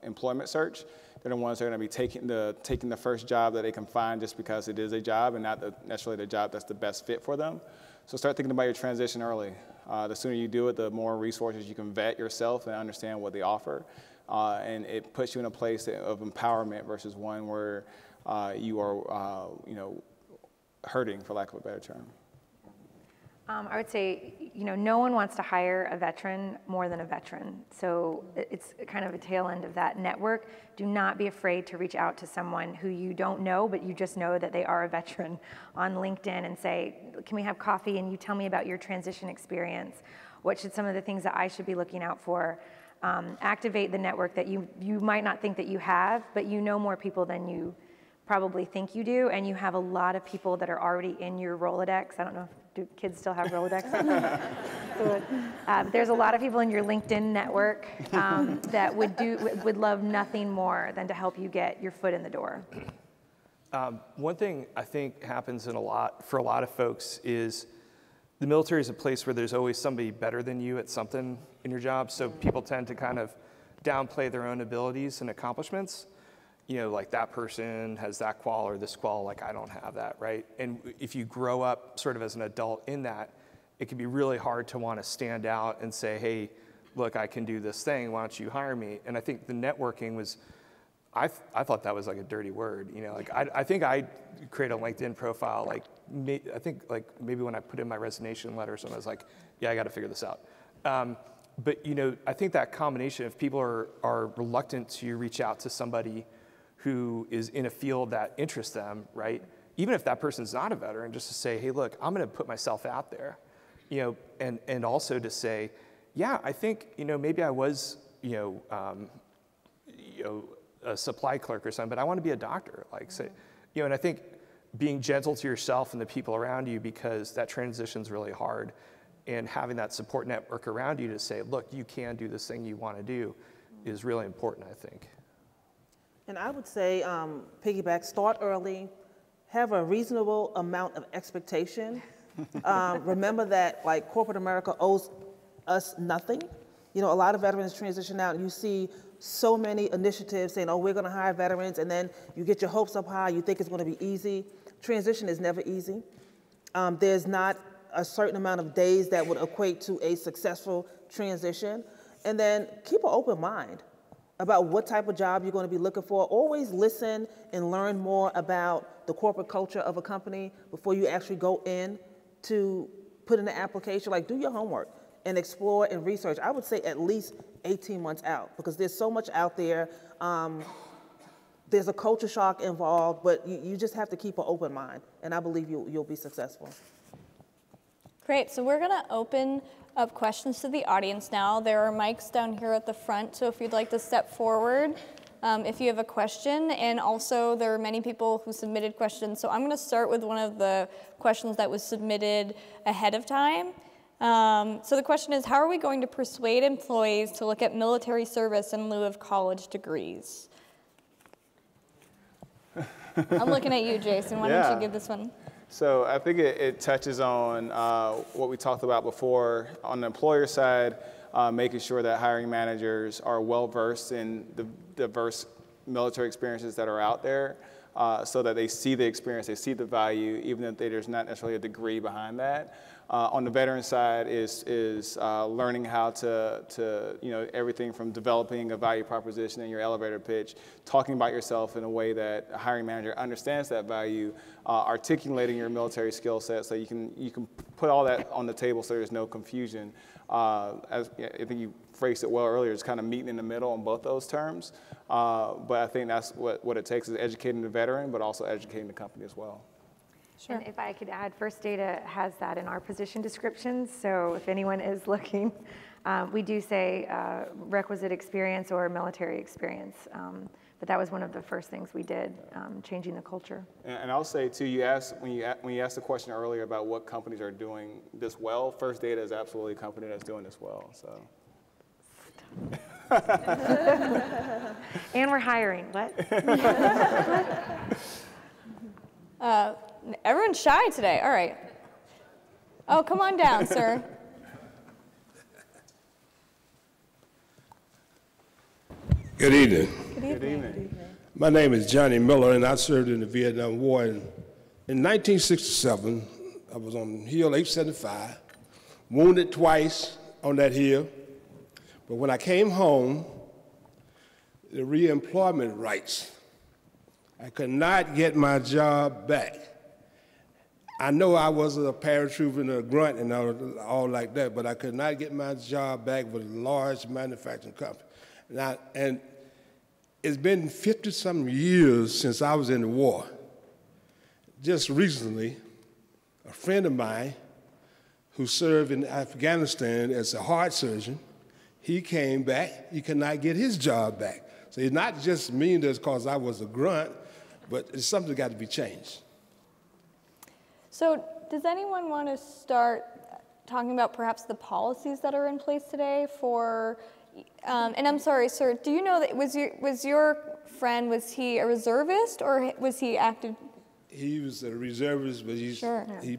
employment search. They're the ones that are going to be taking the first job that they can find just because it is a job and not necessarily the job that's the best fit for them. So start thinking about your transition early. The sooner you do it, the more resources you can vet yourself and understand what they offer. And it puts you in a place of empowerment versus one where you are, hurting, for lack of a better term. I would say, no one wants to hire a veteran more than a veteran. So it's kind of a tail end of that network. Do not be afraid to reach out to someone who you don't know, but you just know that they are a veteran on LinkedIn and say, can we have coffee and you tell me about your transition experience? What should some of the things that I should be looking out for? Activate the network that you might not think that you have, but you know more people than you probably think you do, and you have a lot of people that are already in your Rolodex. I don't know, do kids still have Rolodex? There's a lot of people in your LinkedIn network that would love nothing more than to help you get your foot in the door. One thing I think happens for a lot of folks is the military is a place where there's always somebody better than you at something in your job, so people tend to kind of downplay their own abilities and accomplishments. Like that person has that qual or this qual, like I don't have that, right? And if you grow up sort of as an adult in that, it can be really hard to want to stand out and say, hey, look, I can do this thing, why don't you hire me? And I think the networking was, I thought that was like a dirty word, I think I created a LinkedIn profile, I think maybe when I put in my resignation letter, someone was like, yeah, I got to figure this out. But I think that combination, if people are reluctant to reach out to somebody who is in a field that interests them, right? Even if that person's not a veteran, just to say, hey, look, I'm gonna put myself out there, and also to say, yeah, I think, maybe I was, a supply clerk or something, but I want to be a doctor, say, and I think being gentle to yourself and the people around you, because that transition's really hard, and having that support network around you to say, look, you can do this thing you want to do is really important, I think. And I would say, piggyback, start early, have a reasonable amount of expectation. Remember that corporate America owes us nothing. A lot of veterans transition out and you see so many initiatives saying, oh, we're gonna hire veterans, and then you get your hopes up high, you think it's gonna be easy. Transition is never easy. There's not a certain amount of days that would equate to a successful transition. And then keep an open mind about what type of job you're going to be looking for. Always listen and learn more about the corporate culture of a company before you actually go in to put in an application. Like, do your homework and explore and research. I would say at least 18 months out, because there's so much out there. There's a culture shock involved, but you just have to keep an open mind, and I believe you'll be successful. Great, so we're gonna open up questions to the audience now. There are mics down here at the front, so if you'd like to step forward, if you have a question, and also there are many people who submitted questions, so I'm gonna start with one of the questions that was submitted ahead of time. So the question is, how are we going to persuade employees to look at military service in lieu of college degrees? I'm looking at you, Jason. Why don't you give this one? So I think it touches on what we talked about before on the employer side, making sure that hiring managers are well-versed in the diverse military experiences that are out there, so that they see the experience, they see the value, even if there's not necessarily a degree behind that. On the veteran side is learning how to everything from developing a value proposition in your elevator pitch, talking about yourself in a way that a hiring manager understands that value, articulating your military skill set so you can put all that on the table so there's no confusion. I think you phrased it well earlier, it's kind of meeting in the middle on both those terms. But I think that's what it takes, is educating the veteran, but also educating the company as well. Sure. And if I could add, First Data has that in our position descriptions, so if anyone is looking, we do say requisite experience or military experience, but that was one of the first things we did, changing the culture. And I'll say too, when you asked the question earlier about what companies are doing this well, First Data is absolutely a company that's doing this well. So. And we're hiring. What? Everyone's shy today. All right. Oh, come on down, sir. Good evening. Good evening. My name is Johnny Miller, and I served in the Vietnam War. In 1967, I was on Hill 875, wounded twice on that hill. But when I came home, the reemployment rights, I could not get my job back. I know I was a paratrooper and a grunt and all like that, but I could not get my job back with a large manufacturing company. And it's been 50-some years since I was in the war. Just recently, a friend of mine who served in Afghanistan as a heart surgeon, he came back, he could not get his job back. So it's not just me that's because I was a grunt, but it's something that got to be changed. So does anyone want to start talking about perhaps the policies that are in place today for, and I'm sorry, sir, do you know that was your friend, was he a reservist or was he active? He was a reservist, but he's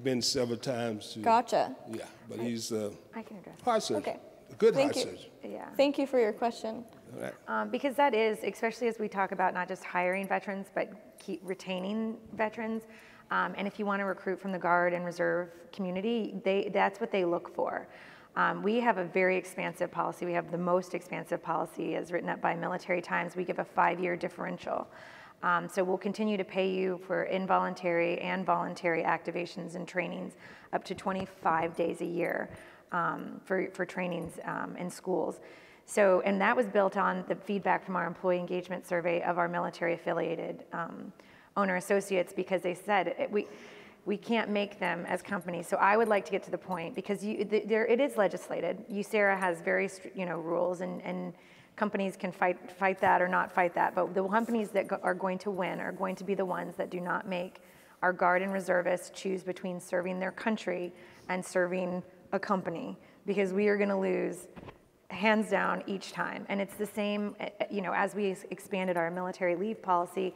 been several times. Gotcha. Yeah, but he's I can address heart surgeon. Okay. A good Thank heart you. surgeon. Yeah. Thank you for your question. Because that is, especially as we talk about not just hiring veterans, but keep retaining veterans. And if you want to recruit from the Guard and Reserve community, that's what they look for. We have a very expansive policy. We have the most expansive policy as written up by Military Times. We give a 5-year differential. So we'll continue to pay you for involuntary and voluntary activations and trainings up to 25 days a year for trainings in schools. So, and that was built on the feedback from our employee engagement survey of our military affiliated owner associates, because they said we can't make them as companies. So I would like to get to the point, because it is legislated. USERA has very rules, and companies can fight that or not fight that. But the companies that are going to win are going to be the ones that do not make our Guard and Reservists choose between serving their country and serving a company, because we are going to lose hands down each time. And it's the same, as we expanded our military leave policy,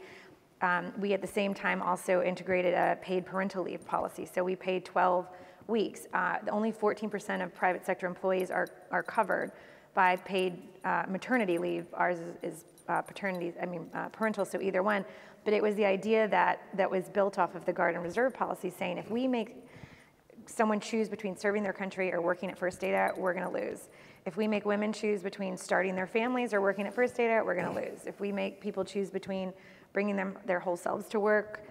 we at the same time also integrated a paid parental leave policy. So we paid 12 weeks. Only 14% of private sector employees are covered by paid maternity leave. Ours is parental, so either one. But it was the idea that was built off of the Guard and Reserve policy, saying if we make someone choose between serving their country or working at First Data, we're going to lose. If we make women choose between starting their families or working at First Data, we're going to lose. If we make people choose between bringing their whole selves to work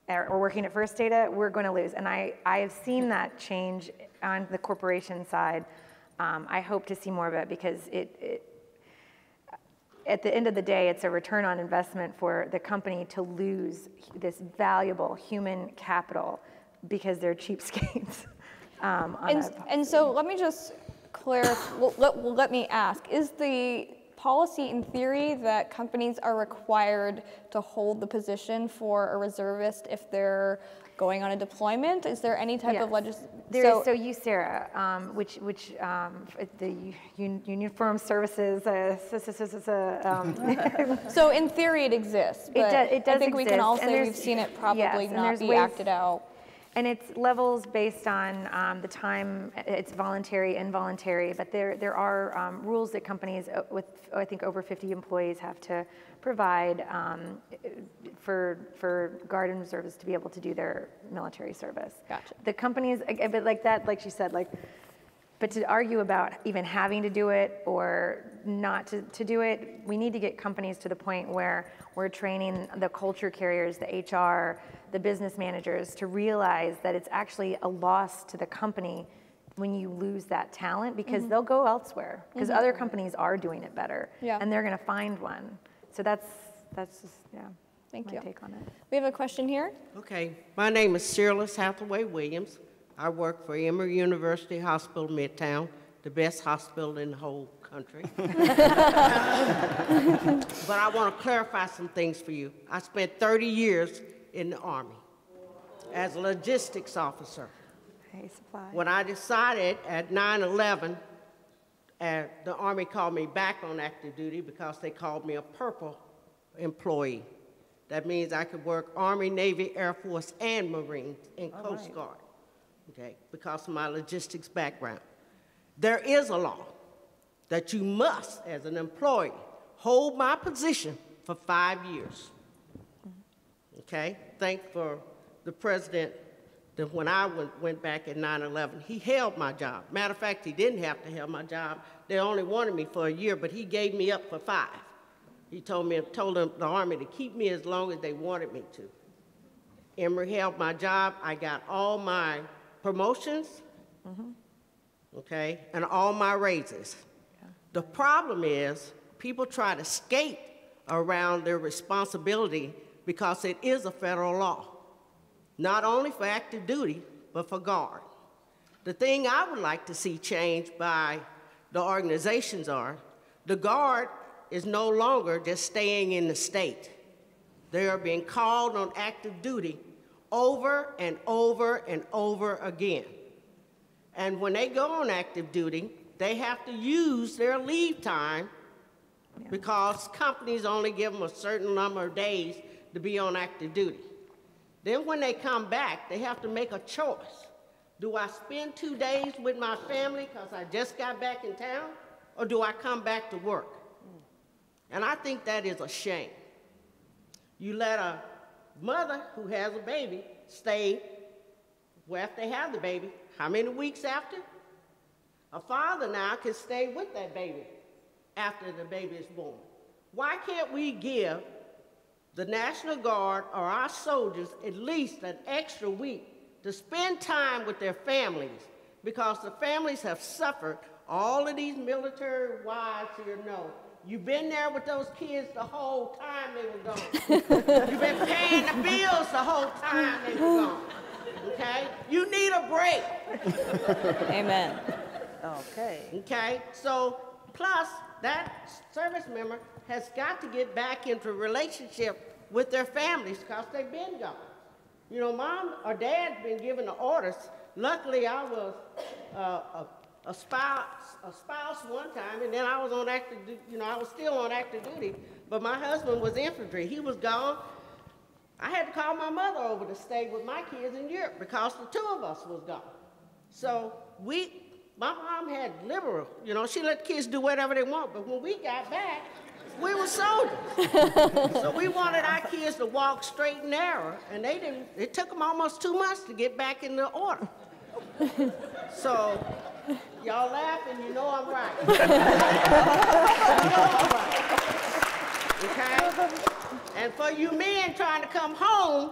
or working at First Data, we're going to lose. And I have seen that change on the corporation side. I hope to see more of it because at the end of the day, it's a return on investment for the company to lose this valuable human capital because they're cheapskates. And so let me just clarify, let me ask, is the policy in theory that companies are required to hold the position for a reservist if they're going on a deployment? Is there any type of legislation? So USERA, which the Uniformed Services. So in theory, it exists. But it does I think we can all exist, say we've seen it probably not be acted out. And it's levels based on the time. It's voluntary, involuntary, but there are rules that companies with, I think, over 50 employees have to provide for Guard and reservists to be able to do their military service. Gotcha. The companies, but like that, like she said, but to argue about even having to do it or not to do it, we need to get companies to the point where we're training the culture carriers, the HR, the business managers to realize that it's actually a loss to the company when you lose that talent because they'll go elsewhere because other companies are doing it better and they're going to find one. So that's just, Thank my you. take on it. We have a question here. Okay, my name is Cyrillus Hathaway Williams. I work for Emory University Hospital Midtown, the best hospital in the whole country. But I want to clarify some things for you. I spent 30 years in the Army as a logistics officer. Hey, supply. When I decided at 9/11, the Army called me back on active duty because they called me a purple employee. That means I could work Army, Navy, Air Force, and Marines and Coast Guard, okay, because of my logistics background. There is a law that you must, as an employee, hold my position for 5 years. Okay? Thank for the president that when I went back at 9/11, he held my job. Matter of fact, he didn't have to hold my job. They only wanted me for a year, but he gave me up for 5. He told the Army to keep me as long as they wanted me to. Emory held my job. I got all my promotions, okay, and all my raises. The problem is people try to skate around their responsibility because it is a federal law, not only for active duty, but for Guard. The thing I would like to see changed by the organizations are, the Guard is no longer just staying in the state. They are being called on active duty over and over and over again. And when they go on active duty, they have to use their leave time because companies only give them a certain number of days to be on active duty. Then when they come back, they have to make a choice. Do I spend 2 days with my family because I just got back in town, or do I come back to work? And I think that is a shame. You let a mother who has a baby stay after they have the baby, how many weeks after? A father now can stay with that baby after the baby is born. Why can't we give the National Guard or our soldiers at least an extra week to spend time with their families? Because the families have suffered. All of these military wives here know. You've been there with those kids the whole time they were gone. You've been paying the bills the whole time they were gone. Okay? You need a break. Amen. Okay. Okay? So, plus, that service member has got to get back into a relationship with their families because they've been gone. You know, mom or dad's been given the orders. Luckily, I was a spouse one time, and then I was on active duty. You know, I was still on active duty, but my husband was infantry. He was gone. I had to call my mother over to stay with my kids in Europe because the 2 of us was gone. So my mom had liberal, you know, she let the kids do whatever they want, but when we got back, we were soldiers. So we wanted our kids to walk straight and narrow, and they didn't. It took them almost 2 months to get back in the order. So, y'all laughing, you know I'm right. Okay? And for you men trying to come home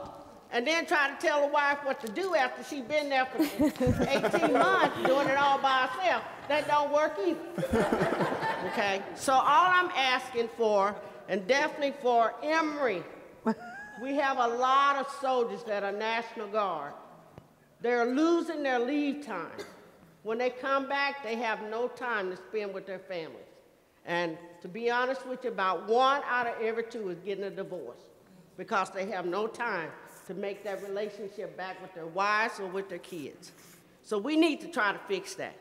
and then try to tell the wife what to do after she's been there for 18 months doing it all by herself, that don't work either. Okay? So all I'm asking for, and definitely for Emory, we have a lot of soldiers that are National Guard. They're losing their leave time. When they come back, they have no time to spend with their families. And to be honest with you, about 1 out of every 2 is getting a divorce because they have no time to make that relationship back with their wives or with their kids. So we need to try to fix that.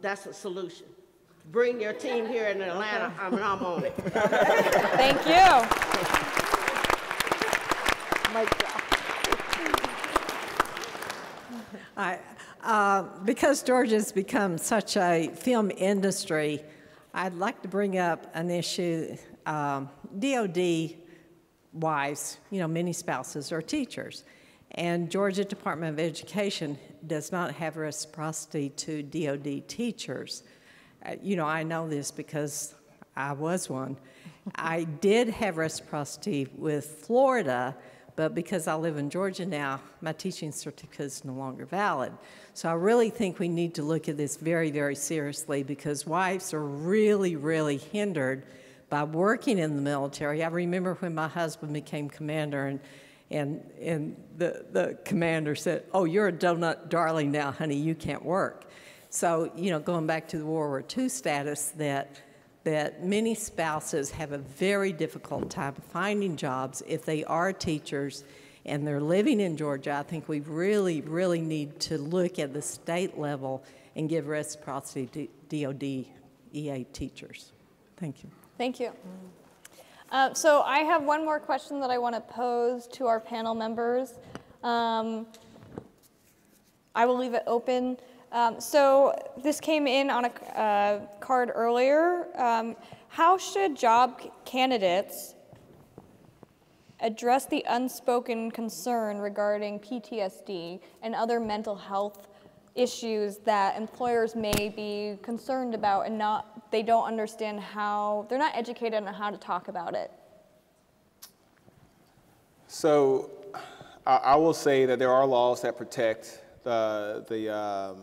That's a solution. Bring your team here in Atlanta, I'm on it. Thank you. Because Georgia's become such a film industry, I'd like to bring up an issue. DOD wives, many spouses are teachers. And Georgia Department of Education does not have reciprocity to DOD teachers. I know this because I was one. I did have reciprocity with Florida, but because I live in Georgia now, my teaching certificate is no longer valid. So I really think we need to look at this very, very seriously because wives are really, really hindered by working in the military. I remember when my husband became commander and the commander said, "Oh, you're a donut darling now, honey, you can't work." So, going back to the World War II status, that many spouses have a very difficult time finding jobs if they are teachers and they're living in Georgia. I think we really, really need to look at the state level and give reciprocity to DOD EA teachers. Thank you. Thank you. So I have one more question that I want to pose to our panel members. I will leave it open. So this came in on a card earlier. How should job candidates address the unspoken concern regarding PTSD and other mental health issues that employers may be concerned about and they don't understand how, they're not educated on how to talk about it? So I will say that there are laws that protect the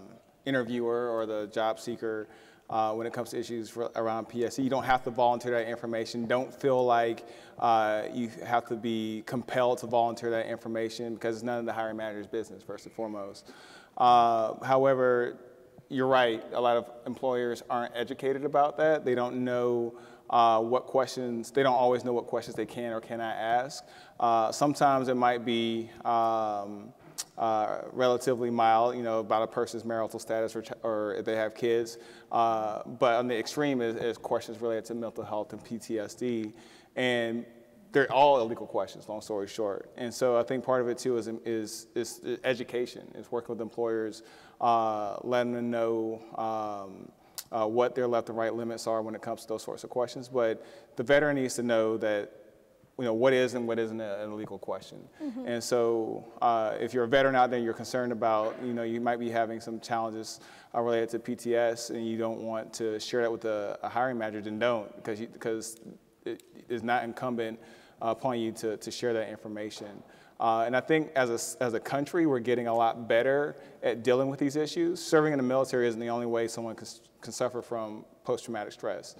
interviewer or the job seeker when it comes to issues around PTSD. You don't have to volunteer that information. Don't feel like you have to be compelled to volunteer that information because it's none of the hiring manager's business, first and foremost. However, you're right, a lot of employers aren't educated about that. They don't know what questions, they don't always know what questions they can or cannot ask. Sometimes it might be relatively mild, about a person's marital status or if they have kids. But on the extreme is questions related to mental health and PTSD. And they're all illegal questions, long story short. And so I think part of it too is education, is working with employers, letting them know what their left and right limits are when it comes to those sorts of questions. But the veteran needs to know that what is and what isn't an illegal question. Mm-hmm. And so if you're a veteran out there and you're concerned about, you might be having some challenges related to PTS and you don't want to share that with a hiring manager, then don't, because it is not incumbent upon you to share that information. And I think as a country, we're getting a lot better at dealing with these issues. Serving in the military isn't the only way someone can suffer from post-traumatic stress.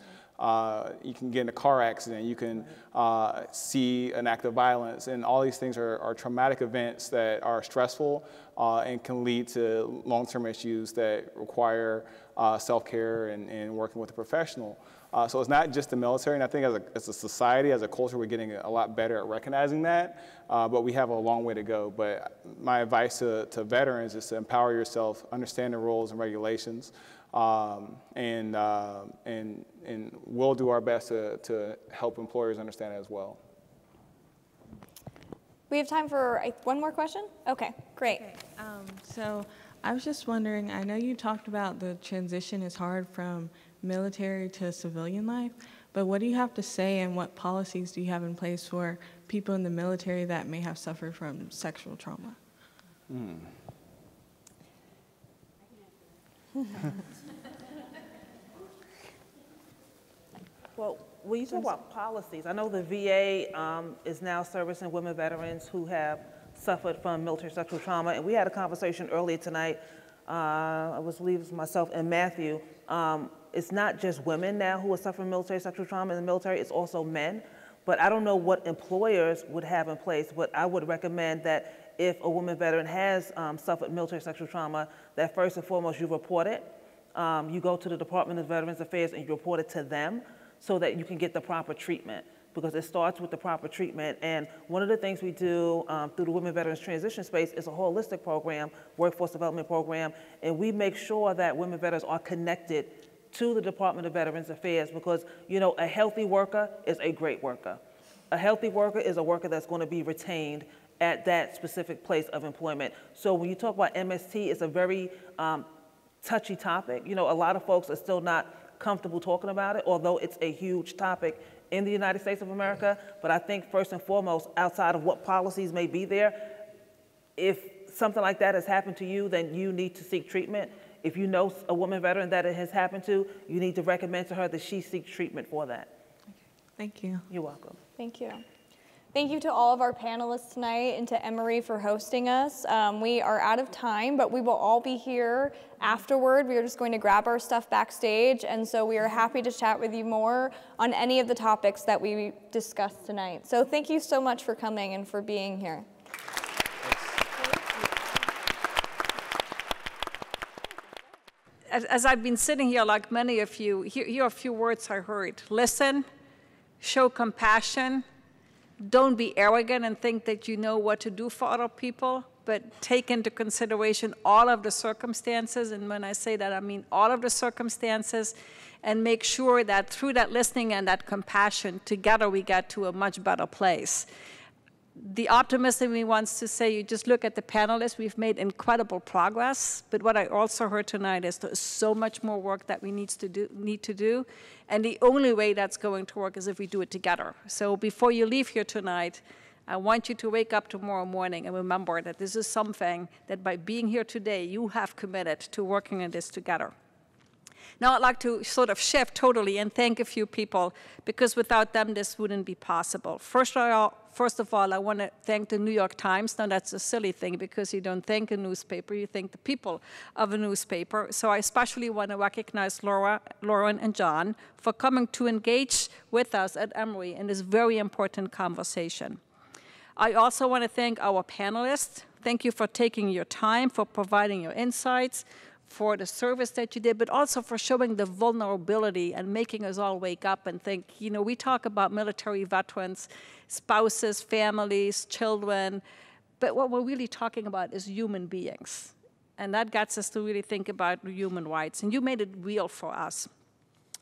You can get in a car accident, you can see an act of violence, and all these things are traumatic events that are stressful and can lead to long-term issues that require self-care and working with a professional. So it's not just the military, and I think as a society, as a culture, we're getting a lot better at recognizing that, but we have a long way to go. But my advice to veterans is to empower yourself, understand the rules and regulations, and we'll do our best to help employers understand it as well. We have time for one more question? Okay, great. Okay. So I was just wondering, I know you talked about the transition is hard from military to civilian life, but what do you have to say and what policies do you have in place for people in the military that may have suffered from sexual trauma? Well, when you talk about policies, I know the VA is now servicing women veterans who have suffered from military sexual trauma, and we had a conversation earlier tonight, I believe it was myself and Matthew. It's not just women now who are suffering military sexual trauma in the military, it's also men. But I don't know what employers would have in place, but I would recommend that if a woman veteran has suffered military sexual trauma, that first and foremost you report it. You go to the Department of Veterans Affairs and you report it to them so that you can get the proper treatment, because it starts with the proper treatment. And one of the things we do through the Women Veterans Transition Space is a holistic program, workforce development program, and we make sure that women veterans are connected to the Department of Veterans Affairs, because you know, a healthy worker is a great worker. A healthy worker is a worker that's going to be retained at that specific place of employment. So when you talk about MST, it's a very touchy topic. You know, a lot of folks are still not comfortable talking about it, although it's a huge topic in the United States of America. But I think first and foremost, outside of what policies may be there, if something like that has happened to you, then you need to seek treatment. If you know a woman veteran that it has happened to, you need to recommend to her that she seek treatment for that. Okay. Thank you. You're welcome. Thank you. Thank you to all of our panelists tonight and to Emory for hosting us. We are out of time, but we will all be here afterward. We are just going to grab our stuff backstage, and so we are happy to chat with you more on any of the topics that we discussed tonight. So thank you so much for coming and for being here. As I've been sitting here, like many of you, here are a few words I heard. Listen, show compassion, don't be arrogant and think that you know what to do for other people, but take into consideration all of the circumstances. And when I say that, I mean all of the circumstances, and make sure that through that listening and that compassion, together we get to a much better place. The optimist in me wants to say, you just look at the panelists, we've made incredible progress, but what I also heard tonight is there's so much more work that we need to do, and the only way that's going to work is if we do it together. So before you leave here tonight, I want you to wake up tomorrow morning and remember that this is something that by being here today, you have committed to working on this together. Now I'd like to sort of shift totally and thank a few people, because without them this wouldn't be possible. First of all, I want to thank the New York Times. Now that's a silly thing, because you don't thank a newspaper, you thank the people of a newspaper. So I especially want to recognize Lauren and John for coming to engage with us at Emory in this very important conversation. I also want to thank our panelists. Thank you for taking your time, for providing your insights, for the service that you did, but also for showing the vulnerability and making us all wake up and think, you know, we talk about military veterans, spouses, families, children, but what we're really talking about is human beings. And that gets us to really think about human rights, and you made it real for us.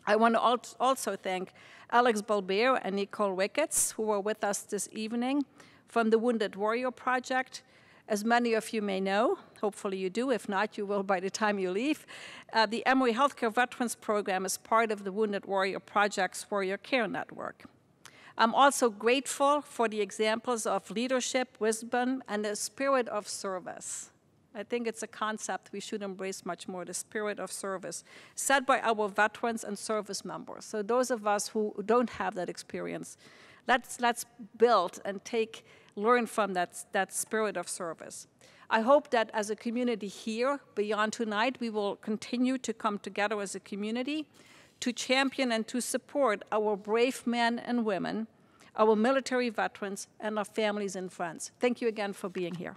I want to also thank Alex Balbert and Nicole Ricketts, who were with us this evening from the Wounded Warrior Project. As many of you may know, hopefully you do, if not, you will by the time you leave, the Emory Healthcare Veterans Program is part of the Wounded Warrior Project's Warrior Care Network. I'm also grateful for the examples of leadership, wisdom, and the spirit of service. I think it's a concept we should embrace much more, the spirit of service, set by our veterans and service members. So those of us who don't have that experience, let's build and learn from that spirit of service. I hope that as a community here, beyond tonight, we will continue to come together as a community to champion and to support our brave men and women, our military veterans, and our families and friends. Thank you again for being here.